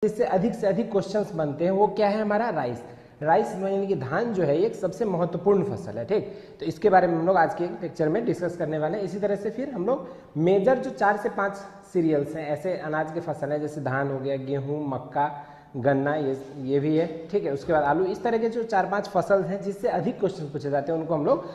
जिससे अधिक क्वेश्चंस बनते हैं वो क्या है हमारा राइस। राइस यानी कि धान जो है एक सबसे महत्वपूर्ण फसल है। ठीक, तो इसके बारे में हम लोग आज के लेक्चर में डिस्कस करने वाले हैं। इसी तरह से फिर हम लोग मेजर जो 4 से 5 सीरियल्स हैं, ऐसे अनाज के फसल हैं, जैसे धान हो गया, गेहूं, मक्का, गन्ना, ये भी है। ठीक है, उसके बाद आलू, इस तरह के जो 4-5 फसल हैं जिससे अधिक क्वेश्चन पूछे जाते हैं उनको हम लोग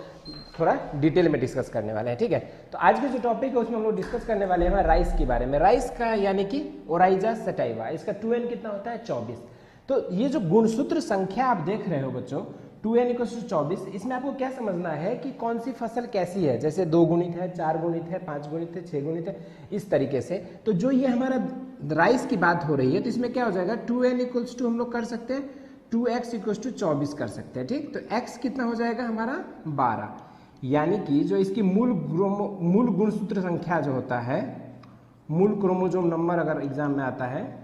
थोड़ा डिटेल में डिस्कस करने वाले हैं। ठीक है, तो आज के जो टॉपिक है उसमें हम लोग डिस्कस करने वाले हैं राइस के बारे में। राइस का यानी कि ओराइजा सटाइवा, इसका 2n कितना होता है 24। तो ये जो गुणसूत्र संख्या आप देख रहे हो बच्चों 2n = 24, इसमें आपको क्या समझना है कि कौन सी फसल कैसी है, जैसे 2 गुणित है, 4 गुणित है, 5 गुणित है, 6 गुणित है, इस तरीके से। तो जो ये हमारा राइस की बात हो रही है तो इसमें क्या हो जाएगा 2n = हम लोग कर सकते हैं 2x = 24 कर सकते हैं। ठीक, तो x कितना हो जाएगा हमारा 12, यानी कि जो इसकी मूल गुणसूत्र संख्या जो होता है, मूल क्रोमोसोम नंबर अगर एग्जाम में आता है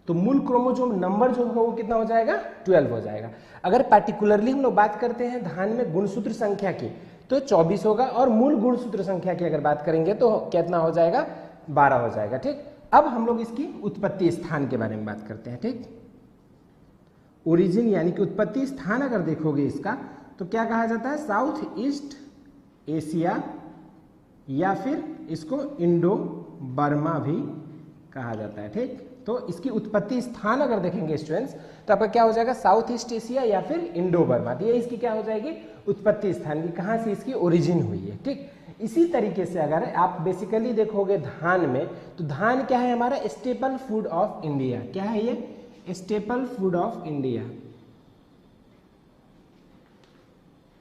तो मूल क्रोमोसोम नंबर जो होगा वो कितना हो जाएगा 12 हो जाएगा। अगर पार्टिकुलरली हम लोग बात करते हैं धान में गुणसूत्र संख्या की तो 24 होगा, और मूल गुणसूत्र संख्या की अगर बात करेंगे तो कितना हो जाएगा 12 हो जाएगा। ठीक, अब हम लोग इसकी उत्पत्ति स्थान के बारे में बात करते हैं। ठीक, ओरिजिन यानी कि उत्पत्ति स्थान अगर देखोगे इसका तो क्या कहा जाता है, साउथ ईस्ट एशिया, या फिर इसको इंडो बर्मा भी कहा जाता है। ठीक, तो इसकी उत्पत्ति स्थान अगर देखेंगे स्टूडेंट्स तो आपका क्या हो जाएगा साउथ ईस्ट एशिया या फिर इंडो बर्मा। तो ये इसकी क्या हो जाएगी उत्पत्ति स्थान की, कहाँ से इसकी ओरिजिन हुई है। ठीक, इसी तरीके से अगर आप बेसिकली देखोगे धान में, तो धान क्या है हमारा स्टेपल फूड ऑफ इंडिया। क्या है ये staple food of India,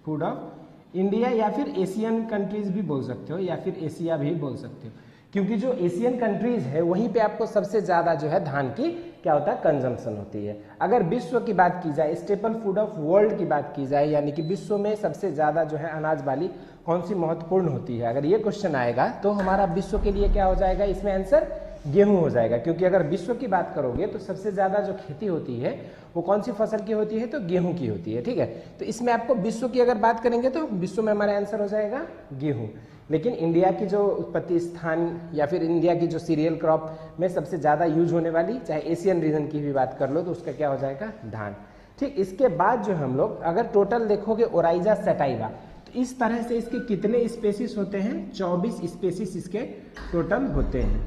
food of India, या फिर एशियन कंट्रीज भी बोल सकते हो, या फिर एशिया भी बोल सकते हो, क्योंकि जो एशियन कंट्रीज है वहीं पे आपको सबसे ज्यादा जो है धान की क्या होता है कंजम्पशन होती है। अगर विश्व की बात की जाए, स्टेपल फूड ऑफ वर्ल्ड की बात की जाए, यानी कि विश्व में सबसे ज्यादा जो है अनाज वाली कौन सी महत्वपूर्ण होती है, अगर ये क्वेश्चन आएगा तो हमारा विश्व के लिए क्या हो जाएगा, इसमें आंसर गेहूं हो जाएगा। क्योंकि अगर विश्व की बात करोगे तो सबसे ज्यादा जो खेती होती है वो कौन सी फसल की होती है, तो गेहूं की होती है। ठीक है, तो इसमें आपको विश्व की अगर बात करेंगे तो विश्व में हमारा आंसर हो जाएगा गेहूं। लेकिन इंडिया की जो उत्पत्ति स्थान या फिर इंडिया की जो सीरियल क्रॉप में सबसे ज़्यादा यूज होने वाली, चाहे एशियन रीजन की भी बात कर लो, तो उसका क्या हो जाएगा धान। ठीक, इसके बाद जो हम लोग अगर टोटल देखोगे ओराइजा सटाइवा, तो इस तरह से इसके कितने स्पेसिस होते हैं, 24 स्पेसिस इसके टोटल होते हैं,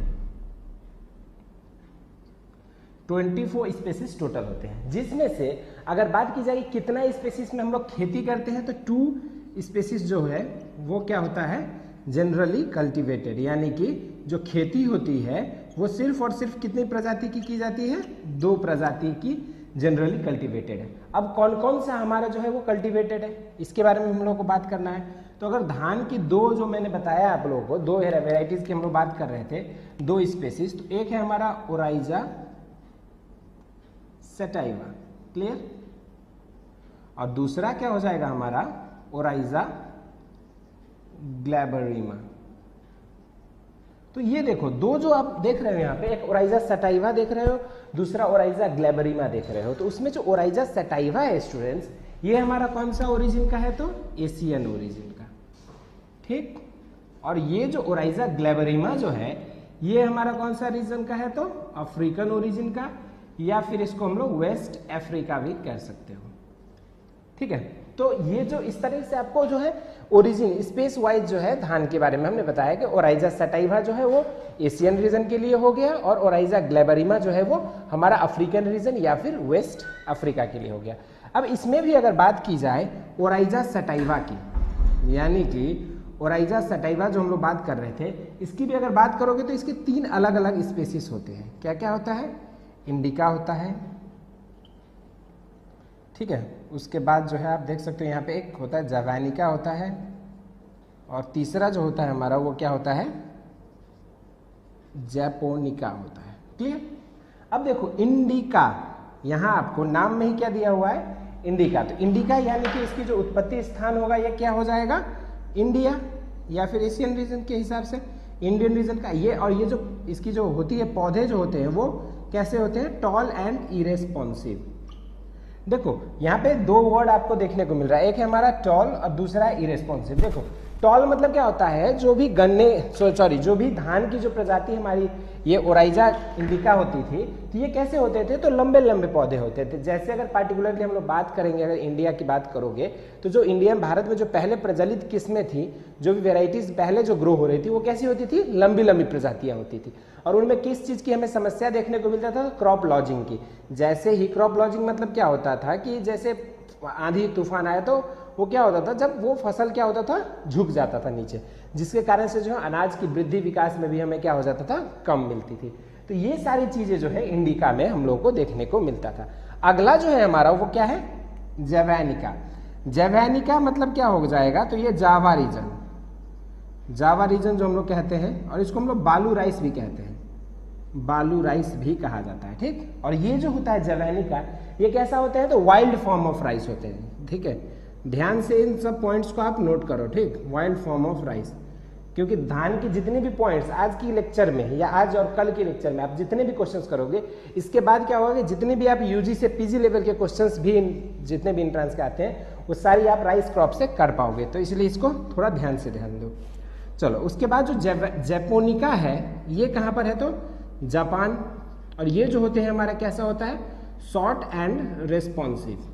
24 स्पेसिस टोटल होते हैं। जिसमें से अगर बात की जाए कितना स्पेसिस में हम लोग खेती करते हैं तो 2 स्पेसिस जो है वो क्या होता है जनरली कल्टीवेटेड, यानी कि जो खेती होती है वो सिर्फ और सिर्फ कितनी प्रजाति की जाती है, 2 प्रजाति की जनरली कल्टीवेटेड है। अब कौन कौन सा हमारा जो है वो कल्टीवेटेड है, इसके बारे में हम लोग को बात करना है। तो अगर धान की 2 जो मैंने बताया आप लोगों को 2 वेराइटीज की हम लोग बात कर रहे थे, 2 स्पेसिस, तो एक है हमारा ओराइजा सटाइवा, क्लियर, और दूसरा क्या हो जाएगा हमारा ओराइजा ग्लैबरिमा। तो ये देखो 2 जो आप देख रहे हो यहाँ पे, एक ओराइजा सटाइवा देख रहे हो, दूसरा ओराइजा ग्लैबरिमा देख रहे हो। तो उसमें जो ओराइजा सटाइवा है स्टूडेंट्स, ये हमारा कौन सा ओरिजिन का है, तो एशियन ओरिजिन का। ठीक, और ये जो ओराइजा ग्लैबरिमा जो है ये हमारा कौन सा रीजन का है, तो अफ्रीकन ओरिजिन का, या फिर इसको हम लोग वेस्ट अफ्रीका भी कह सकते हो। ठीक है, तो ये जो इस तरह से आपको जो है ओरिजिन स्पेस वाइज जो है धान के बारे में हमने बताया कि ओराइजा सटाइवा जो है वो एशियन रीजन के लिए हो गया, और ओराइजा ग्लैबरिमा जो है वो हमारा अफ्रीकन रीजन या फिर वेस्ट अफ्रीका के लिए हो गया। अब इसमें भी अगर बात की जाए ओराइजा सटाइवा की, यानी कि ओराइजा सटाइवा जो हम लोग बात कर रहे थे, इसकी भी अगर बात करोगे तो इसके 3 अलग अलग स्पेसिस होते हैं। क्या क्या होता है, इंडिका होता है, ठीक है, उसके बाद जो है आप देख सकते हो यहाँ पे एक होता है जवानिका होता है, और तीसरा जो होता है हमारा वो क्या होता है जैपोनिका होता है। क्लियर, अब देखो इंडिका, यहाँ आपको नाम में ही क्या दिया हुआ है इंडिका, तो इंडिका यानी कि इसकी जो उत्पत्ति स्थान होगा ये क्या हो जाएगा इंडिया, या फिर एशियन रीजन के हिसाब से इंडियन रीजन का ये। और ये जो इसकी जो होती है पौधे जो होते हैं वो कैसे होते हैं, टॉल एंड इरेस्पॉन्सिव। देखो यहाँ पे 2 वर्ड आपको देखने को मिल रहा है, एक है हमारा टॉल और दूसरा है इरेस्पॉन्सिव। देखो टॉल मतलब क्या होता है, जो भी गन्ने सॉरी जो भी धान की जो प्रजाति हमारी ये ओराइजा इंडिका होती थी, तो ये कैसे होते थे, तो लंबे लंबे पौधे होते थे। जैसे अगर पार्टिकुलरली हम लोग बात करेंगे, अगर इंडिया की बात करोगे, तो जो इंडिया भारत में जो पहले प्रचलित किस्में थी, जो भी वेराइटीज पहले जो ग्रो हो रही थी, वो कैसी होती थी, लंबी लंबी प्रजातियां होती थी। और उनमें किस चीज की हमें समस्या देखने को मिलता था, क्रॉप लॉजिंग की। जैसे ही क्रॉप लॉजिंग मतलब क्या होता था कि जैसे आंधी तूफान आया तो वो क्या होता था, जब वो फसल क्या होता था, झुक जाता था नीचे, जिसके कारण से जो है अनाज की वृद्धि विकास में भी हमें क्या हो जाता था, कम मिलती थी। तो ये सारी चीजें जो है इंडिका में हम लोग को देखने को मिलता था। अगला जो है हमारा वो क्या है, जवैनिका। जवैनिका मतलब क्या हो जाएगा, तो ये जावा रीजन, जावा रीजन जो हम लोग कहते हैं, और इसको हम लोग बालू राइस भी कहते हैं, बालू राइस भी कहा जाता है, ठीक। और ये जो होता है जवैनिका, ये कैसा होता है, तो वाइल्ड फॉर्म ऑफ राइस होते हैं, ठीक है। ध्यान से इन सब पॉइंट्स को आप नोट करो, ठीक, वाइल्ड फॉर्म ऑफ राइस। क्योंकि धान की जितने भी पॉइंट्स आज की लेक्चर में या आज और कल के लेक्चर में आप जितने भी क्वेश्चंस करोगे, इसके बाद क्या होगा कि जितने भी आप यूजी से पीजी लेवल के क्वेश्चंस भी जितने भी एंट्रेंस के आते हैं, वो सारी आप राइस क्रॉप से कर पाओगे। तो इसलिए इसको थोड़ा ध्यान से ध्यान दो। चलो, उसके बाद जो जैपोनिका है, ये कहाँ पर है, तो जापान। और ये जो होते हैं हमारा कैसा होता है, short and responsive.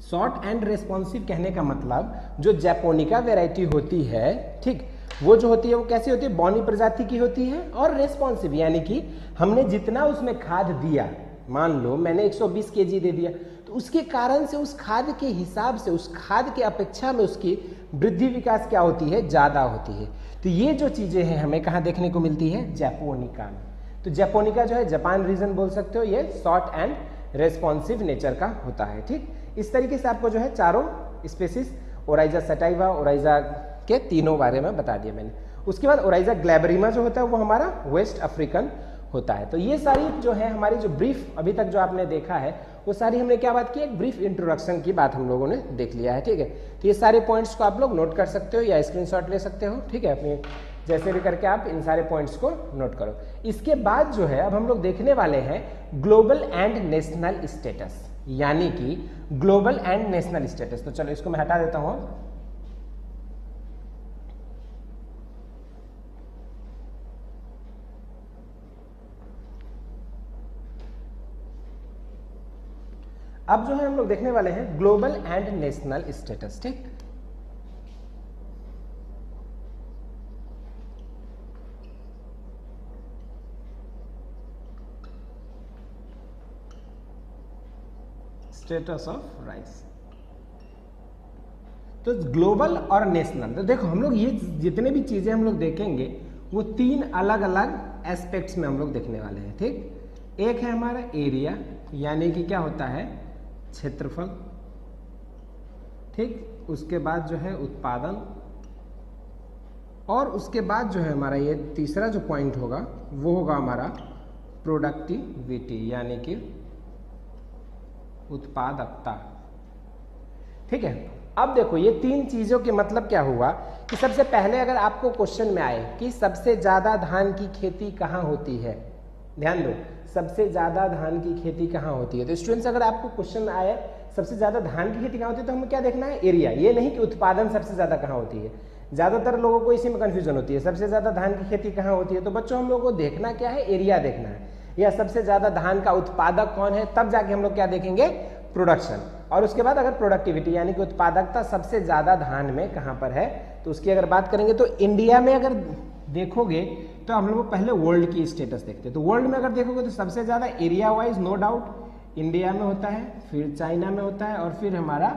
Short and responsive कहने का मतलब जो जैपोनिका वैरायटी होती है, ठीक, वो जो होती है वो कैसी होती है, बॉनी प्रजाति की होती है, और रेस्पॉन्सिव यानी कि हमने जितना उसमें खाद दिया, मान लो मैंने 120 केजी दे दिया, तो उसके कारण से उस खाद के हिसाब से, उस खाद के अपेक्षा में उसकी वृद्धि विकास क्या होती है, ज्यादा होती है। तो ये जो चीजें हैं हमें कहाँ देखने को मिलती है, जैपोनिका में। तो जैपोनिका जो है जापान रीजन बोल सकते हो, ये शॉर्ट एंड रेस्पॉन्सिव नेचर का होता है, ठीक। इस तरीके से आपको जो है चारों स्पेसिस, ओराइजा सटाइवा, ओराइजा के तीनों बारे में बता दिया मैंने। उसके बाद ओराइजा ग्लैबरिमा जो होता है वो हमारा वेस्ट अफ्रीकन होता है। तो ये सारी जो है हमारी जो ब्रीफ अभी तक जो आपने देखा है, वो सारी हमने क्या बात की, एक ब्रीफ इंट्रोडक्शन की बात हम लोगों ने देख लिया है, ठीक है। तो ये सारे पॉइंट्स को आप लोग नोट कर सकते हो या स्क्रीनशॉट ले सकते हो, ठीक है। अपने जैसे भी करके आप इन सारे पॉइंट्स को नोट करो। इसके बाद जो है अब हम लोग देखने वाले हैं ग्लोबल एंड नेशनल स्टेटस, यानी कि ग्लोबल एंड नेशनल स्टेटस। तो चलो इसको मैं हटा देता हूं। अब जो है हम लोग देखने वाले हैं ग्लोबल एंड नेशनल स्टेटस, ठीक। Status of rice. तो ग्लोबल और नेशनल, तो देखो हम लोग ये जितने भी चीजें हम लोग देखेंगे वो तीन अलग अलग एस्पेक्ट्स में हम लोग देखने वाले हैं, ठीक। एक है हमारा एरिया, यानी कि क्या होता है, क्षेत्रफल, ठीक। उसके बाद जो है उत्पादन, और उसके बाद जो है हमारा ये तीसरा जो पॉइंट होगा वो होगा हमारा प्रोडक्टिविटी, यानी कि उत्पादकता, ठीक है। अब देखो ये तीन चीजों के मतलब क्या हुआ कि सबसे पहले अगर आपको क्वेश्चन में आए कि सबसे ज्यादा धान की खेती कहाँ होती है, ध्यान दो, सबसे ज्यादा धान की खेती कहाँ होती है। तो स्टूडेंट्स अगर आपको क्वेश्चन आए सबसे ज्यादा धान की खेती कहाँ होती है, तो हमें क्या देखना है, एरिया। ये नहीं कि उत्पादन सबसे ज्यादा कहाँ होती है। ज्यादातर लोगों को इसी में कंफ्यूजन होती है, सबसे ज्यादा धान की खेती कहाँ होती है। तो बच्चों हम लोगों को देखना क्या है, एरिया देखना है, या सबसे ज्यादा धान का उत्पादक कौन है, तब जाके हम लोग क्या देखेंगे, प्रोडक्शन। और उसके बाद अगर प्रोडक्टिविटी यानी कि उत्पादकता सबसे ज्यादा धान में कहां पर है, तो उसकी अगर बात करेंगे तो इंडिया में अगर देखोगे तो हम लोग पहले वर्ल्ड की स्टेटस देखते हैं। तो वर्ल्ड में अगर देखोगे तो सबसे ज्यादा area wise no doubt India में होता है, फिर चाइना में होता है, और फिर हमारा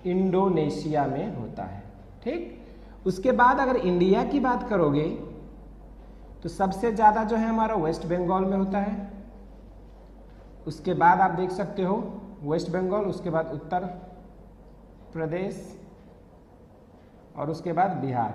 इंडोनेशिया में होता है, ठीक। उसके बाद अगर इंडिया की बात करोगे तो सबसे ज्यादा जो है हमारा वेस्ट बंगाल में होता है। उसके बाद आप देख सकते हो वेस्ट बंगाल, उसके बाद उत्तर प्रदेश, और उसके बाद बिहार।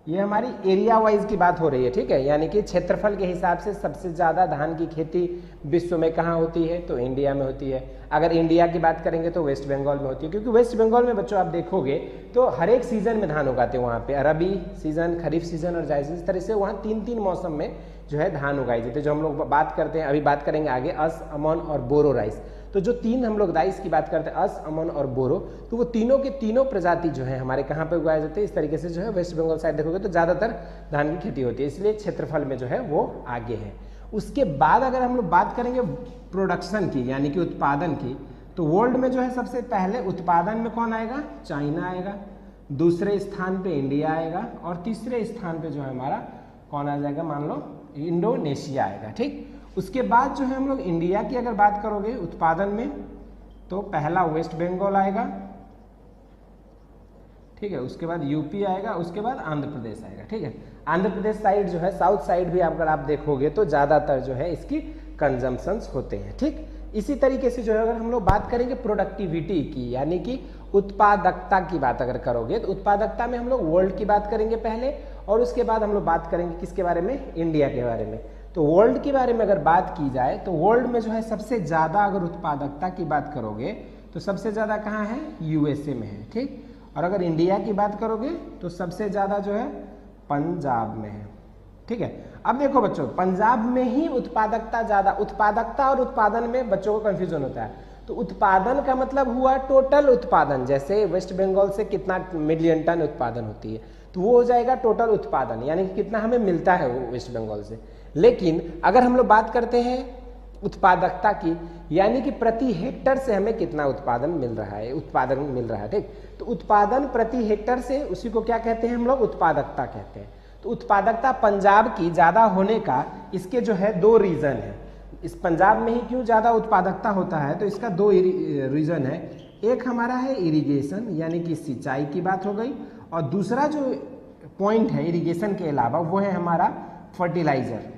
ये हमारी एरिया वाइज की बात हो रही है, ठीक है। यानी कि क्षेत्रफल के हिसाब से सबसे ज्यादा धान की खेती विश्व में कहाँ होती है, तो इंडिया में होती है। अगर इंडिया की बात करेंगे तो वेस्ट बंगाल में होती है, क्योंकि वेस्ट बंगाल में बच्चों आप देखोगे तो हर एक सीजन में धान उगाते हैं वहाँ पे, रबी सीजन, खरीफ सीजन और जायद, इस तरह से वहाँ 3-3 मौसम में जो है धान उगाई जाती है। जो हम लोग बात करते हैं, अभी बात करेंगे आगे अस, अमन और बोरो राइस। तो जो 3 हम लोग राइस की बात करते हैं, अस, अमन और बोरो, तो वो तीनों के तीनों प्रजाति जो है हमारे कहाँ पे उगाए जाते हैं, इस तरीके से जो है वेस्ट बंगाल साइड देखोगे तो ज़्यादातर धान की खेती होती है, इसलिए क्षेत्रफल में जो है वो आगे है। उसके बाद अगर हम लोग बात करेंगे प्रोडक्शन की, यानी कि उत्पादन की, तो वर्ल्ड में जो है सबसे पहले उत्पादन में कौन आएगा, चाइना आएगा, दूसरे स्थान पे इंडिया आएगा, और तीसरे स्थान पे जो है हमारा कौन आ जाएगा, मान लो इंडोनेशिया आएगा। ठीक, उसके बाद जो है हम लोग इंडिया की अगर बात करोगे उत्पादन में, तो पहला वेस्ट बंगाल आएगा, ठीक है, उसके बाद यूपी आएगा, उसके बाद आंध्र प्रदेश आएगा। ठीक है, आंध्र प्रदेश साइड जो है, साउथ साइड भी अगर आप देखोगे तो ज़्यादातर जो है इसकी कंजम्पशंस होते हैं। ठीक, इसी तरीके से जो है अगर हम लोग बात करेंगे प्रोडक्टिविटी की, यानी कि उत्पादकता की बात अगर करोगे, तो उत्पादकता में हम लोग वर्ल्ड की बात करेंगे पहले, और उसके बाद हम लोग बात करेंगे किसके बारे में, इंडिया के बारे में। तो वर्ल्ड के बारे में अगर बात की जाए तो वर्ल्ड में जो है सबसे ज़्यादा अगर उत्पादकता की बात करोगे तो सबसे ज़्यादा कहाँ है, यूएसए में है। ठीक, और अगर इंडिया की बात करोगे तो सबसे ज़्यादा जो है पंजाब में है। ठीक है, अब देखो बच्चों, पंजाब में ही उत्पादकता ज़्यादा, उत्पादकता और उत्पादन में बच्चों को कन्फ्यूजन होता है। तो उत्पादन का मतलब हुआ टोटल उत्पादन, जैसे वेस्ट बंगाल से कितना मिलियन टन उत्पादन होती है, तो वो हो जाएगा टोटल उत्पादन, यानी कि कितना हमें मिलता है वो वेस्ट बंगाल से। लेकिन अगर हम लोग बात करते हैं उत्पादकता की, यानी कि प्रति हेक्टर से हमें कितना उत्पादन मिल रहा है, उत्पादन मिल रहा है। ठीक, तो उत्पादन प्रति हेक्टर से, उसी को क्या कहते हैं हम लोग, उत्पादकता कहते हैं। तो उत्पादकता पंजाब की ज़्यादा होने का इसके जो है 2 रीज़न है। इस पंजाब में ही क्यों ज़्यादा उत्पादकता होता है, तो इसका 2 रीज़न है। एक हमारा है इरिगेशन, यानी कि सिंचाई की बात हो गई, और दूसरा जो पॉइंट है इरिगेशन के अलावा वो है हमारा फर्टिलाइजर।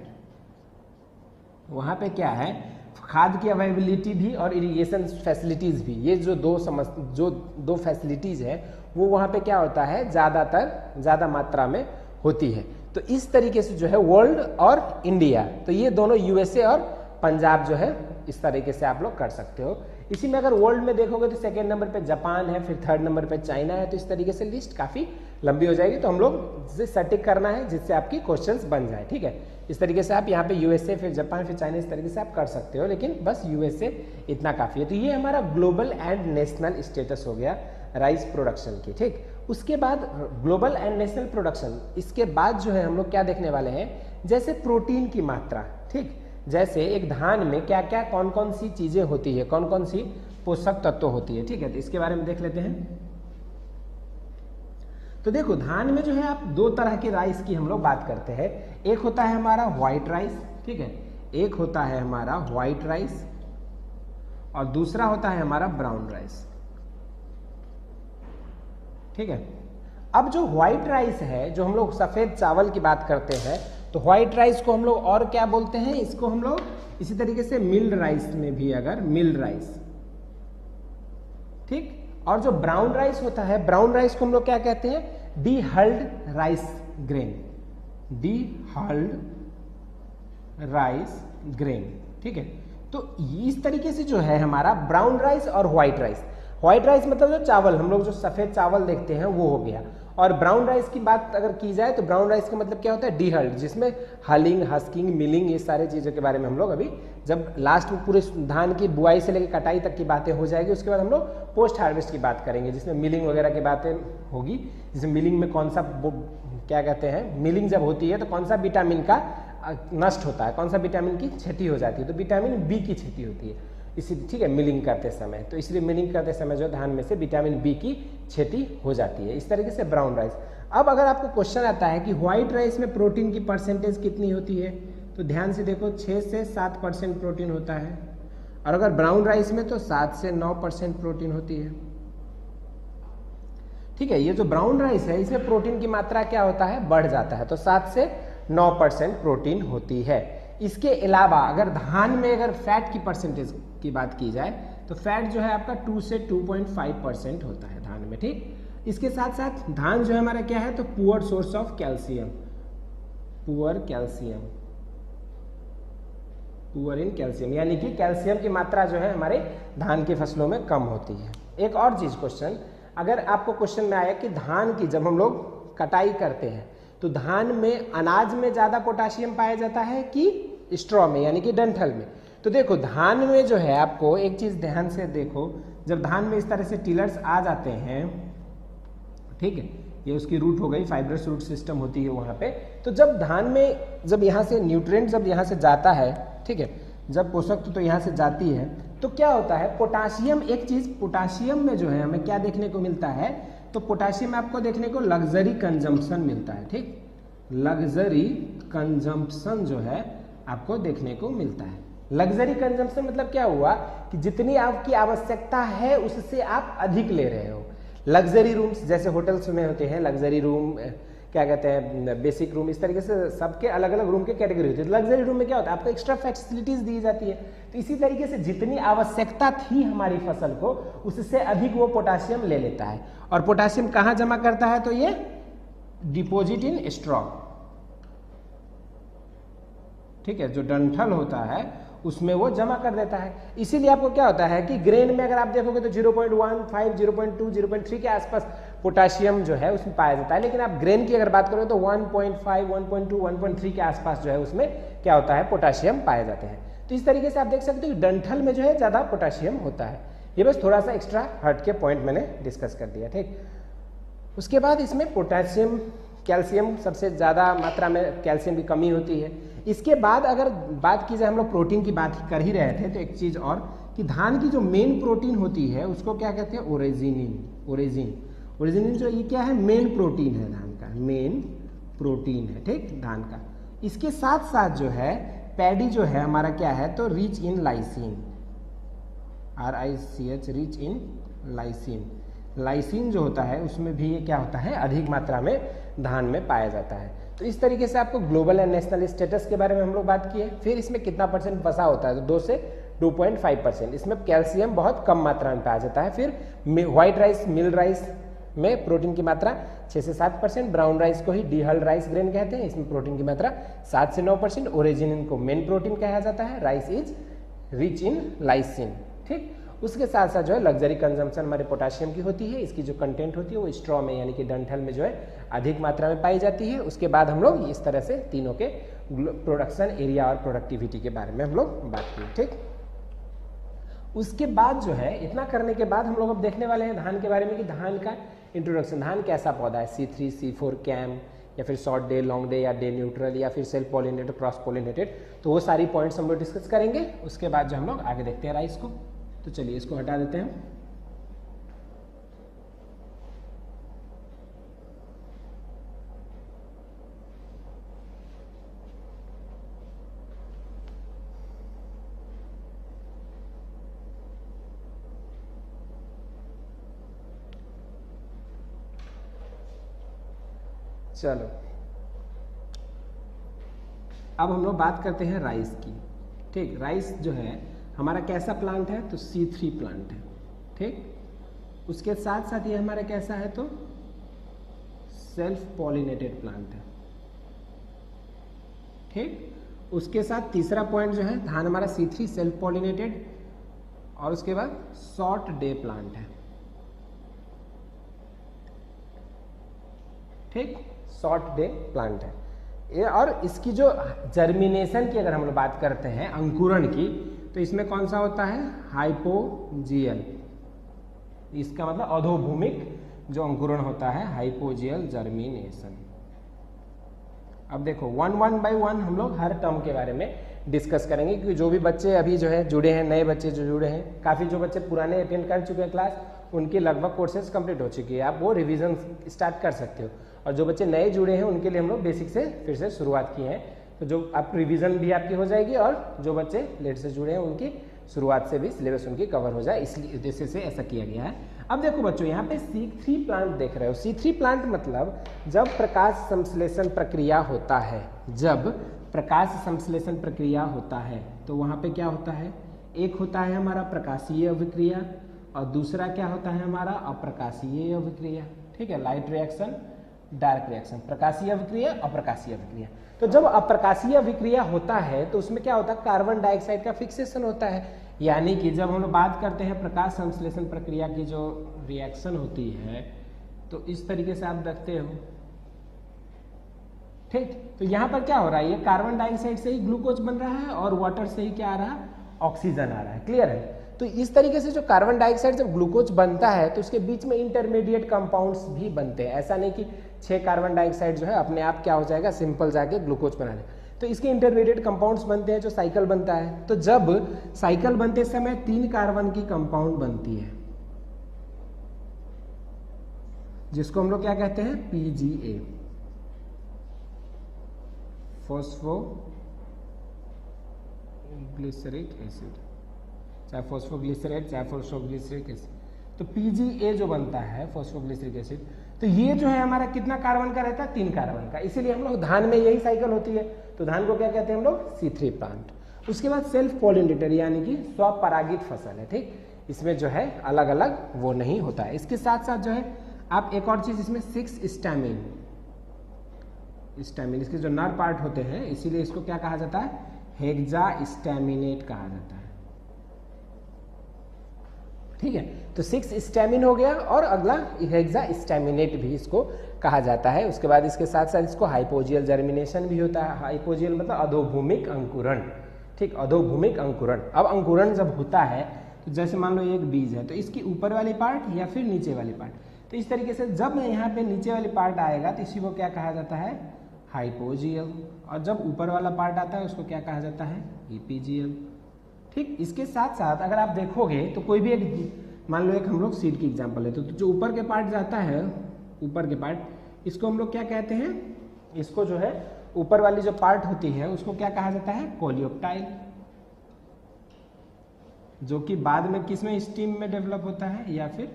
वहाँ पे क्या है, खाद की अवेलेबिलिटी भी और इरिगेशन फैसिलिटीज़ भी, ये जो दो फैसिलिटीज़ है वो वहाँ पे क्या होता है, ज़्यादा मात्रा में होती है। तो इस तरीके से जो है वर्ल्ड और इंडिया, तो ये दोनों यूएसए और पंजाब जो है इस तरीके से आप लोग कर सकते हो। इसी में अगर वर्ल्ड में देखोगे तो सेकेंड नंबर पे जापान है, फिर थर्ड नंबर पे चाइना है। तो इस तरीके से लिस्ट काफ़ी लंबी हो जाएगी, तो हम लोग इसे सटिक करना है जिससे आपकी क्वेश्चंस बन जाए। ठीक है, इस तरीके से आप यहाँ पे यूएसए, फिर जापान, फिर चाइना, इस तरीके से आप कर सकते हो, लेकिन बस यूएसए इतना काफ़ी है। तो ये हमारा ग्लोबल एंड नेशनल स्टेटस हो गया राइस प्रोडक्शन की। ठीक, उसके बाद ग्लोबल एंड नेशनल प्रोडक्शन, इसके बाद जो है हम लोग क्या देखने वाले हैं, जैसे प्रोटीन की मात्रा। ठीक, जैसे एक धान में क्या क्या कौन कौन सी चीज़ें होती है, कौन कौन सी पोषक तत्व होती है। ठीक है, तो इसके बारे में देख लेते हैं। तो देखो, धान में जो है आप 2 तरह के राइस की हम लोग बात करते हैं। एक होता है हमारा व्हाइट राइस, ठीक है, एक होता है हमारा व्हाइट राइस, और दूसरा होता है हमारा ब्राउन राइस। ठीक है, अब जो व्हाइट राइस है, जो हम लोग सफ़ेद चावल की बात करते हैं, तो व्हाइट राइस को हम लोग और क्या बोलते हैं, इसको हम लोग इसी तरीके से मिल्ड राइस में भी, अगर मिल्ड राइस। ठीक, और जो ब्राउन राइस होता है, ब्राउन राइस को हम लोग क्या कहते हैं, डीहल्ड राइस ग्रेन, डीहल्ड राइस ग्रेन। ठीक है, तो इस तरीके से जो है हमारा ब्राउन राइस और व्हाइट राइस। व्हाइट राइस मतलब जो चावल, हम लोग जो सफ़ेद चावल देखते हैं वो हो गया, और ब्राउन राइस की बात अगर की जाए तो ब्राउन राइस का मतलब क्या होता है, डीहल्ड, जिसमें हलिंग, हस्किंग, मिलिंग, ये सारे चीज़ों के बारे में हम लोग अभी जब लास्ट में पूरे धान की बुआई से लेकर कटाई तक की बातें हो जाएगी, उसके बाद हम लोग पोस्ट हार्वेस्ट की बात करेंगे, जिसमें मिलिंग वगैरह की बातें होगी। जिसमें मिलिंग में कौन सा क्या कहते हैं, मिलिंग जब होती है तो कौन सा विटामिन का नष्ट होता है, कौन सा विटामिन की क्षति हो जाती है, तो विटामिन बी की क्षति होती है इसी। ठीक है, मिलिंग करते समय, तो इसलिए मिलिंग करते समय जो धान में से विटामिन बी की क्षति हो जाती है। इस तरीके से ब्राउन राइस। अब अगर आपको क्वेश्चन आता है कि व्हाइट राइस में प्रोटीन की परसेंटेज कितनी होती है, तो ध्यान से देखो 6 से 7% प्रोटीन होता है, और अगर ब्राउन राइस में तो 7 से 9% प्रोटीन होती है। ठीक है, ये जो ब्राउन राइस है इसमें प्रोटीन की मात्रा क्या होता है, बढ़ जाता है, तो 7 से 9% प्रोटीन होती है। इसके अलावा अगर धान में अगर फैट की परसेंटेज की बात की जाए तो फैट जो है आपका 2 से 2.5% होता है धान में। ठीक, इसके साथ साथ धान जो है हमारा क्या है, तो poor source of calcium, poor calcium. Poor in calcium, यानी कि कैल्शियम की मात्रा जो है हमारे धान की फसलों में कम होती है। एक और चीज क्वेश्चन, अगर आपको क्वेश्चन में आया कि धान की जब हम लोग कटाई करते हैं तो धान में अनाज में ज्यादा पोटाशियम पाया जाता है कि स्ट्रॉ में यानी कि डंठल में, तो देखो धान में जो है आपको एक चीज ध्यान से देखो, जब धान में इस तरह से टिलर्स आ जाते हैं, ठीक है, ये उसकी रूट हो गई, फाइब्रस रूट सिस्टम होती है वहां पे, तो जब धान में जब यहाँ से न्यूट्रिएंट जब यहाँ से जाता है, ठीक है, जब पोषक तो यहाँ से जाती है तो क्या होता है, पोटाशियम, एक चीज पोटाशियम में जो है हमें क्या देखने को मिलता है, तो पोटाशियम में आपको देखने को लग्जरी कंजम्पशन मिलता है, ठीक, लग्जरी कंजम्पशन जो है आपको देखने को मिलता है। लग्जरी कंजम्पशन मतलब क्या हुआ कि जितनी आपकी आवश्यकता है उससे आप अधिक ले रहे हो। लग्जरी रूम्स जैसे होटल्स में होते हैं, लग्जरी रूम क्या कहते हैं, बेसिक रूम, इस तरीके से सबके अलग अलग रूम के कैटेगरी होती है। लग्जरी रूम में क्या होता है, आपको एक्स्ट्रा फैसिलिटीज दी जाती है, तो इसी तरीके से जितनी आवश्यकता थी हमारी फसल को उससे अधिक वो पोटाशियम ले लेता है। और पोटाशियम कहाँ जमा करता है, तो ये डिपोजिट इन स्ट्रॉ, ठीक है, जो डंठल होता है उसमें वो जमा कर देता है। इसीलिए आपको क्या होता है कि ग्रेन में अगर आप देखोगे तो 0.15, 0.2, 0.3 के आसपास पोटाशियम जो है उसमें पाया जाता है, लेकिन आप ग्रेन की अगर बात करोगे तो 1.5, 1.2, 1.3 के आसपास जो है उसमें क्या होता है, पोटाशियम पाए जाते हैं। तो इस तरीके से आप देख सकते हो कि डंठल में जो है ज्यादा पोटाशियम होता है। ये बस थोड़ा सा एक्स्ट्रा हट के पॉइंट मैंने डिस्कस कर दिया, ठीक। उसके बाद इसमें पोटेशियम, कैल्शियम, सबसे ज्यादा मात्रा में कैल्शियम की कमी होती है। इसके बाद अगर बात की जाए, हम लोग प्रोटीन की बात कर ही रहे थे, तो एक चीज और कि धान की जो मेन प्रोटीन होती है उसको क्या कहते हैं, ओरेजिन। ओरेजिन जो ये क्या है, मेन प्रोटीन है धान का, मेन प्रोटीन है, ठीक, धान का। इसके साथ साथ जो है पैडी जो है हमारा क्या है, तो rich in lysine, RICH, rich in lysine. Lysine जो होता है उसमें भी ये क्या होता है, अधिक मात्रा में धान में पाया जाता है। तो इस तरीके से आपको ग्लोबल एंड नेशनल स्टेटस के बारे में हम लोग बात किए। फिर इसमें कितना परसेंट वसा होता है, तो 2 से 2.5%। इसमें कैल्शियम बहुत कम मात्रा में पाया जाता है। फिर व्हाइट राइस, मिल राइस में प्रोटीन की मात्रा 6 से 7%, ब्राउन राइस को ही डीहल्ड राइस ग्रेन कहते हैं, इसमें प्रोटीन की मात्रा 7 से 9%। ओरिजिन को मेन प्रोटीन कहा जाता है, rice is rich in lysine, ठीक। उसके साथ साथ जो है लग्जरी कंजम्पशन हमारे पोटाशियम की होती है, इसकी जो कंटेंट होती है वो स्ट्रॉ में यानी कि डंठल में जो है अधिक मात्रा में पाई जाती है। उसके बाद हम लोग इस तरह से तीनों के प्रोडक्शन एरिया और प्रोडक्टिविटी के बारे में हम लोग बात की, ठीक। उसके बाद जो है इतना करने के बाद हम लोग अब देखने वाले हैं धान के बारे में कि धान का इंट्रोडक्शन, धान कैसा पौधा है, C3, C4 कैम, या फिर शॉर्ट डे, लॉन्ग डे, या डे न्यूट्रल, या फिर सेल्फ पॉलिनेटेड, क्रॉस पॉलिनेटेड, तो वो सारी पॉइंट्स हम लोग डिस्कस करेंगे। उसके बाद जो हम लोग आगे देखते हैं राइस को, तो चलिए इसको हटा देते हैं। चलो अब हम लोग बात करते हैं राइस की, ठीक। राइस जो है हमारा कैसा प्लांट है, तो C3 प्लांट है, ठीक। उसके साथ साथ ये हमारा कैसा है, तो सेल्फ पॉलिनेटेड प्लांट है, ठीक। उसके साथ तीसरा पॉइंट जो है, धान हमारा C3 सेल्फ पॉलिनेटेड, और उसके बाद शॉर्ट डे प्लांट है, ठीक, शॉर्ट डे प्लांट है ये। और इसकी जो जर्मिनेशन की अगर हम लोग बात करते हैं, अंकुरण की, तो इसमें कौन सा होता है, हाइपोजियल, इसका मतलब अधोभूमिक जो अंकुरण होता है, हाइपोजियल जर्मिनेशन। अब देखो 1 by 1 हम लोग हर टर्म के बारे में डिस्कस करेंगे, क्योंकि जो भी बच्चे अभी जो है जुड़े हैं, नए बच्चे जो जुड़े हैं, काफ़ी जो बच्चे पुराने अटेंड कर चुके हैं क्लास, उनकी लगभग कोर्सेज कंप्लीट हो चुकी है, आप वो रिवीजन स्टार्ट कर सकते हो। और जो बच्चे नए जुड़े हैं उनके लिए हम लोग बेसिक से फिर से शुरुआत की है, तो जो आप रिवीजन भी आपकी हो जाएगी, और जो बच्चे लेट से जुड़े हैं उनकी शुरुआत से भी सिलेबस उनकी कवर हो जाए, इसलिए उद्देश्य से ऐसा किया गया है। अब देखो बच्चों, यहाँ पे C3 प्लांट देख रहे हो। C3 प्लांट मतलब जब प्रकाश संश्लेषण प्रक्रिया होता है, जब प्रकाश संश्लेषण प्रक्रिया होता है, तो वहाँ पे क्या होता है, एक होता है हमारा प्रकाशीय अभिक्रिया, और दूसरा क्या होता है हमारा अप्रकाशीय अभिक्रिया, ठीक है, लाइट रिएक्शन, डार्क रिएक्शन, प्रकाशीय अभिक्रिया, अप्रकाशीय अभिक्रिया। तो जब अप्रकाशीय विक्रिया होता है तो उसमें क्या होता है, कार्बन डाइऑक्साइड का फिक्सेशन होता है। यानी कि जब हम लोग बात करते हैं प्रकाश संश्लेषण प्रक्रिया की जो रिएक्शन होती है तो इस तरीके से आप देखते हो, ठीक। तो यहाँ पर क्या हो रहा है, ये कार्बन डाइऑक्साइड से ही ग्लूकोज बन रहा है और वाटर से ही क्या आ रहा है, ऑक्सीजन आ रहा है। क्लियर है। तो इस तरीके से जो कार्बन डाइऑक्साइड जब ग्लूकोज बनता है तो उसके बीच में इंटरमीडिएट कंपाउंड्स भी बनते हैं। ऐसा नहीं कि 6 कार्बन डाइऑक्साइड जो है अपने आप क्या हो जाएगा, सिंपल जाके ग्लूकोज बना दे। तो इसके इंटरमीडिएट कंपाउंड्स बनते हैं जो साइकिल बनता है। तो जब साइकिल बनते समय 3 कार्बन की कंपाउंड बनती है जिसको हम लोग क्या कहते हैं, PGA, फॉस्फोग्लिसरिक एसिड, चाहे फॉस्फोग्लिसरेट चाहे फॉस्फोग्लिसरिक एसिड। तो PGA जो बनता है फॉस्फोग्लिसरिक एसिड, तो ये जो है हमारा कितना कार्बन का रहता है, 3 कार्बन का। इसीलिए हम लोग धान में यही साइकिल होती है। तो धान को क्या कहते हैं हम लोग, C3 प्लांट। उसके बाद सेल्फ पॉलिनेटेड यानी कि स्वपरागित फसल है, ठीक। इसमें जो है अलग अलग वो नहीं होता है। इसके साथ साथ जो है आप एक और चीज इसमें 6 स्टैमिन, इसके जो नर पार्ट होते हैं, इसीलिए इसको क्या कहा जाता है, हेक्सा स्टैमिनेट कहा जाता है, ठीक है। तो 6 स्टैमिन हो गया और अगला हेक्सा स्टैमिनेट भी इसको कहा जाता है। उसके बाद इसके साथ साथ इसको हाइपोजियल जर्मिनेशन भी होता है। हाइपोजियल मतलब अधोभूमिक अंकुरण, ठीक, अधोभूमिक अंकुरण। अब अंकुरण जब होता है तो जैसे मान लो एक बीज है तो इसकी ऊपर वाली पार्ट या फिर नीचे वाली पार्ट, तो इस तरीके से जब यहाँ पे नीचे वाली पार्ट आएगा तो इसी को क्या कहा जाता है, हाइपोजियल, और जब ऊपर वाला पार्ट आता है उसको क्या कहा जाता है, एपीजियल, ठीक। इसके साथ साथ अगर आप देखोगे तो कोई भी एक, मान लो एक हम लोग सीड की एग्जांपल लेते तो जो ऊपर के पार्ट जाता है, ऊपर के पार्ट, इसको हम लोग क्या कहते हैं, इसको जो है ऊपर वाली जो पार्ट होती है उसको क्या कहा जाता है, कोलियोप्टाइल, जो कि बाद में किसमें, स्टीम में डेवलप होता है या फिर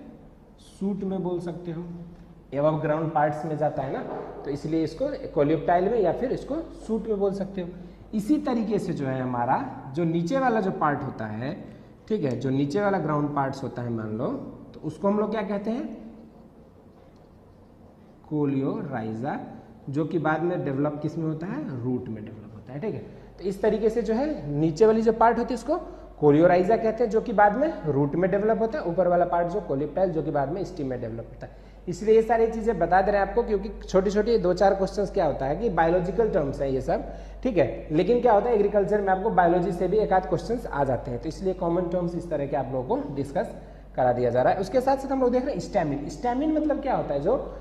सूट में बोल सकते हो, एबव ग्राउंड पार्ट्स में जाता है ना, तो इसलिए इसको कोलियोप्टाइल में या फिर इसको सूट में बोल सकते हो। इसी तरीके से जो है हमारा जो नीचे वाला जो पार्ट होता है, ठीक है, जो नीचे वाला ग्राउंड पार्ट्स होता है मान लो, तो उसको हम लोग क्या कहते हैं, कोलियोराइजा, जो कि बाद में डेवलप किस में होता है, रूट में डेवलप होता है, ठीक है। तो इस तरीके से जो है नीचे वाली जो पार्ट होती है उसको कोलियोराइजा कहते हैं, जो कि बाद में रूट में डेवलप होता है, ऊपर वाला पार्ट जो कोलियोप्टाइल, जो कि बाद में स्टीम में डेवलप होता है। इसलिए ये सारी चीजें बता दे रहे हैं आपको, क्योंकि छोटी छोटी 2-4 क्वेश्चंस क्या होता है कि बायोलॉजिकल टर्म्स है ये सब, ठीक है, लेकिन क्या होता है एग्रीकल्चर में आपको बायोलॉजी से भी एक आध क्वेश्चंस आ जाते हैं, तो इसलिए कॉमन टर्म्स इस तरह के आप लोगों को डिस्कस करा दिया जा रहा है। उसके साथ साथ हम लोग देख रहे हैं स्टैमिन। स्टैमिन मतलब क्या होता है, जो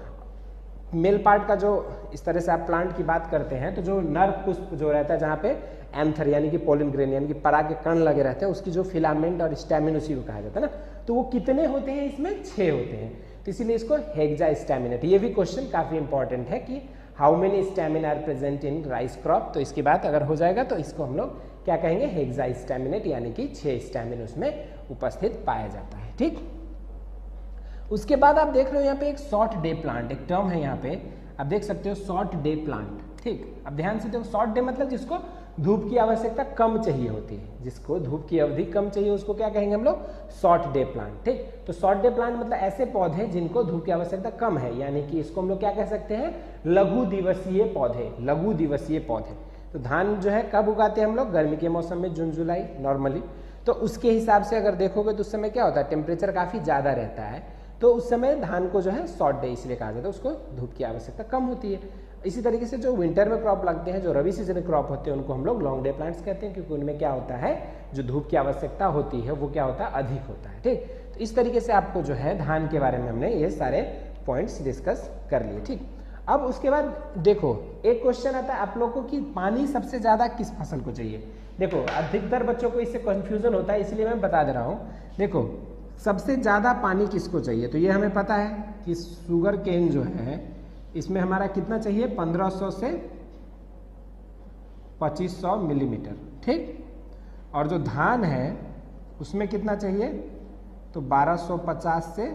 मेल पार्ट का जो इस तरह से आप प्लांट की बात करते हैं तो जो नर पुष्प जो रहता है जहाँ पे एंथर यानी कि पोलन ग्रेन यानी कि पराग के कण लगे रहते हैं, उसकी जो फिलामेंट और स्टैमिन उसी को कहा जाता है ना, तो वो कितने होते हैं, इसमें 6 होते हैं, तो इसीलिए इसको हेक्सा स्टैमिनेट। ये भी क्वेश्चन काफी इंपॉर्टेंट है कि how many stamen are present in rice crop, तो इसकी बात अगर हो जाएगा तो इसको हम लोग क्या कहेंगे, हेक्सा स्टैमिनेट, यानी कि 6 स्टैमिन उसमें उपस्थित पाया जाता है, ठीक। उसके बाद आप देख रहे हो यहाँ पे एक शॉर्ट डे प्लांट, एक टर्म है यहाँ पे आप देख सकते हो, शॉर्ट डे प्लांट, ठीक। अब ध्यान से देखो, शॉर्ट डे मतलब जिसको धूप की आवश्यकता कम चाहिए होती है, जिसको धूप की अवधि कम चाहिए उसको क्या कहेंगे हम लोग, शॉर्ट डे प्लांट, ठीक। तो शॉर्ट डे प्लांट मतलब ऐसे पौधे जिनको धूप की आवश्यकता कम है, यानी कि इसको हम लोग क्या कह सकते हैं, लघु दिवसीय पौधे, लघु दिवसीय पौधे। तो धान जो है कब उगाते हैं हम लोग, गर्मी के मौसम में, जून जुलाई नॉर्मली, तो उसके हिसाब से अगर देखोगे तो उस समय क्या होता है, टेम्परेचर काफी ज्यादा रहता है, तो उस समय धान को जो है शॉर्ट डे इसलिए कहा जाता है, उसको धूप की आवश्यकता कम होती है। इसी तरीके से जो विंटर में क्रॉप लगते हैं, जो रबी सीजन में क्रॉप होते हैं, उनको हम लोग लॉन्ग डे प्लांट्स कहते हैं, क्योंकि उनमें क्या होता है, जो धूप की आवश्यकता होती है वो क्या होता है, अधिक होता है, ठीक। तो इस तरीके से आपको जो है धान के बारे में हमने ये सारे पॉइंट्स डिस्कस कर लिए, ठीक। अब उसके बाद देखो एक क्वेश्चन आता है आप लोगों को कि पानी सबसे ज्यादा किस फसल को चाहिए। देखो अधिकतर बच्चों को इससे कंफ्यूजन होता है, इसलिए मैं बता दे रहा हूँ। देखो सबसे ज्यादा पानी किसको चाहिए, तो ये हमें पता है कि शुगर केन जो है इसमें हमारा कितना चाहिए, 1500 से 2500 मिलीमीटर, ठीक। और जो धान है उसमें कितना चाहिए, तो 1250 से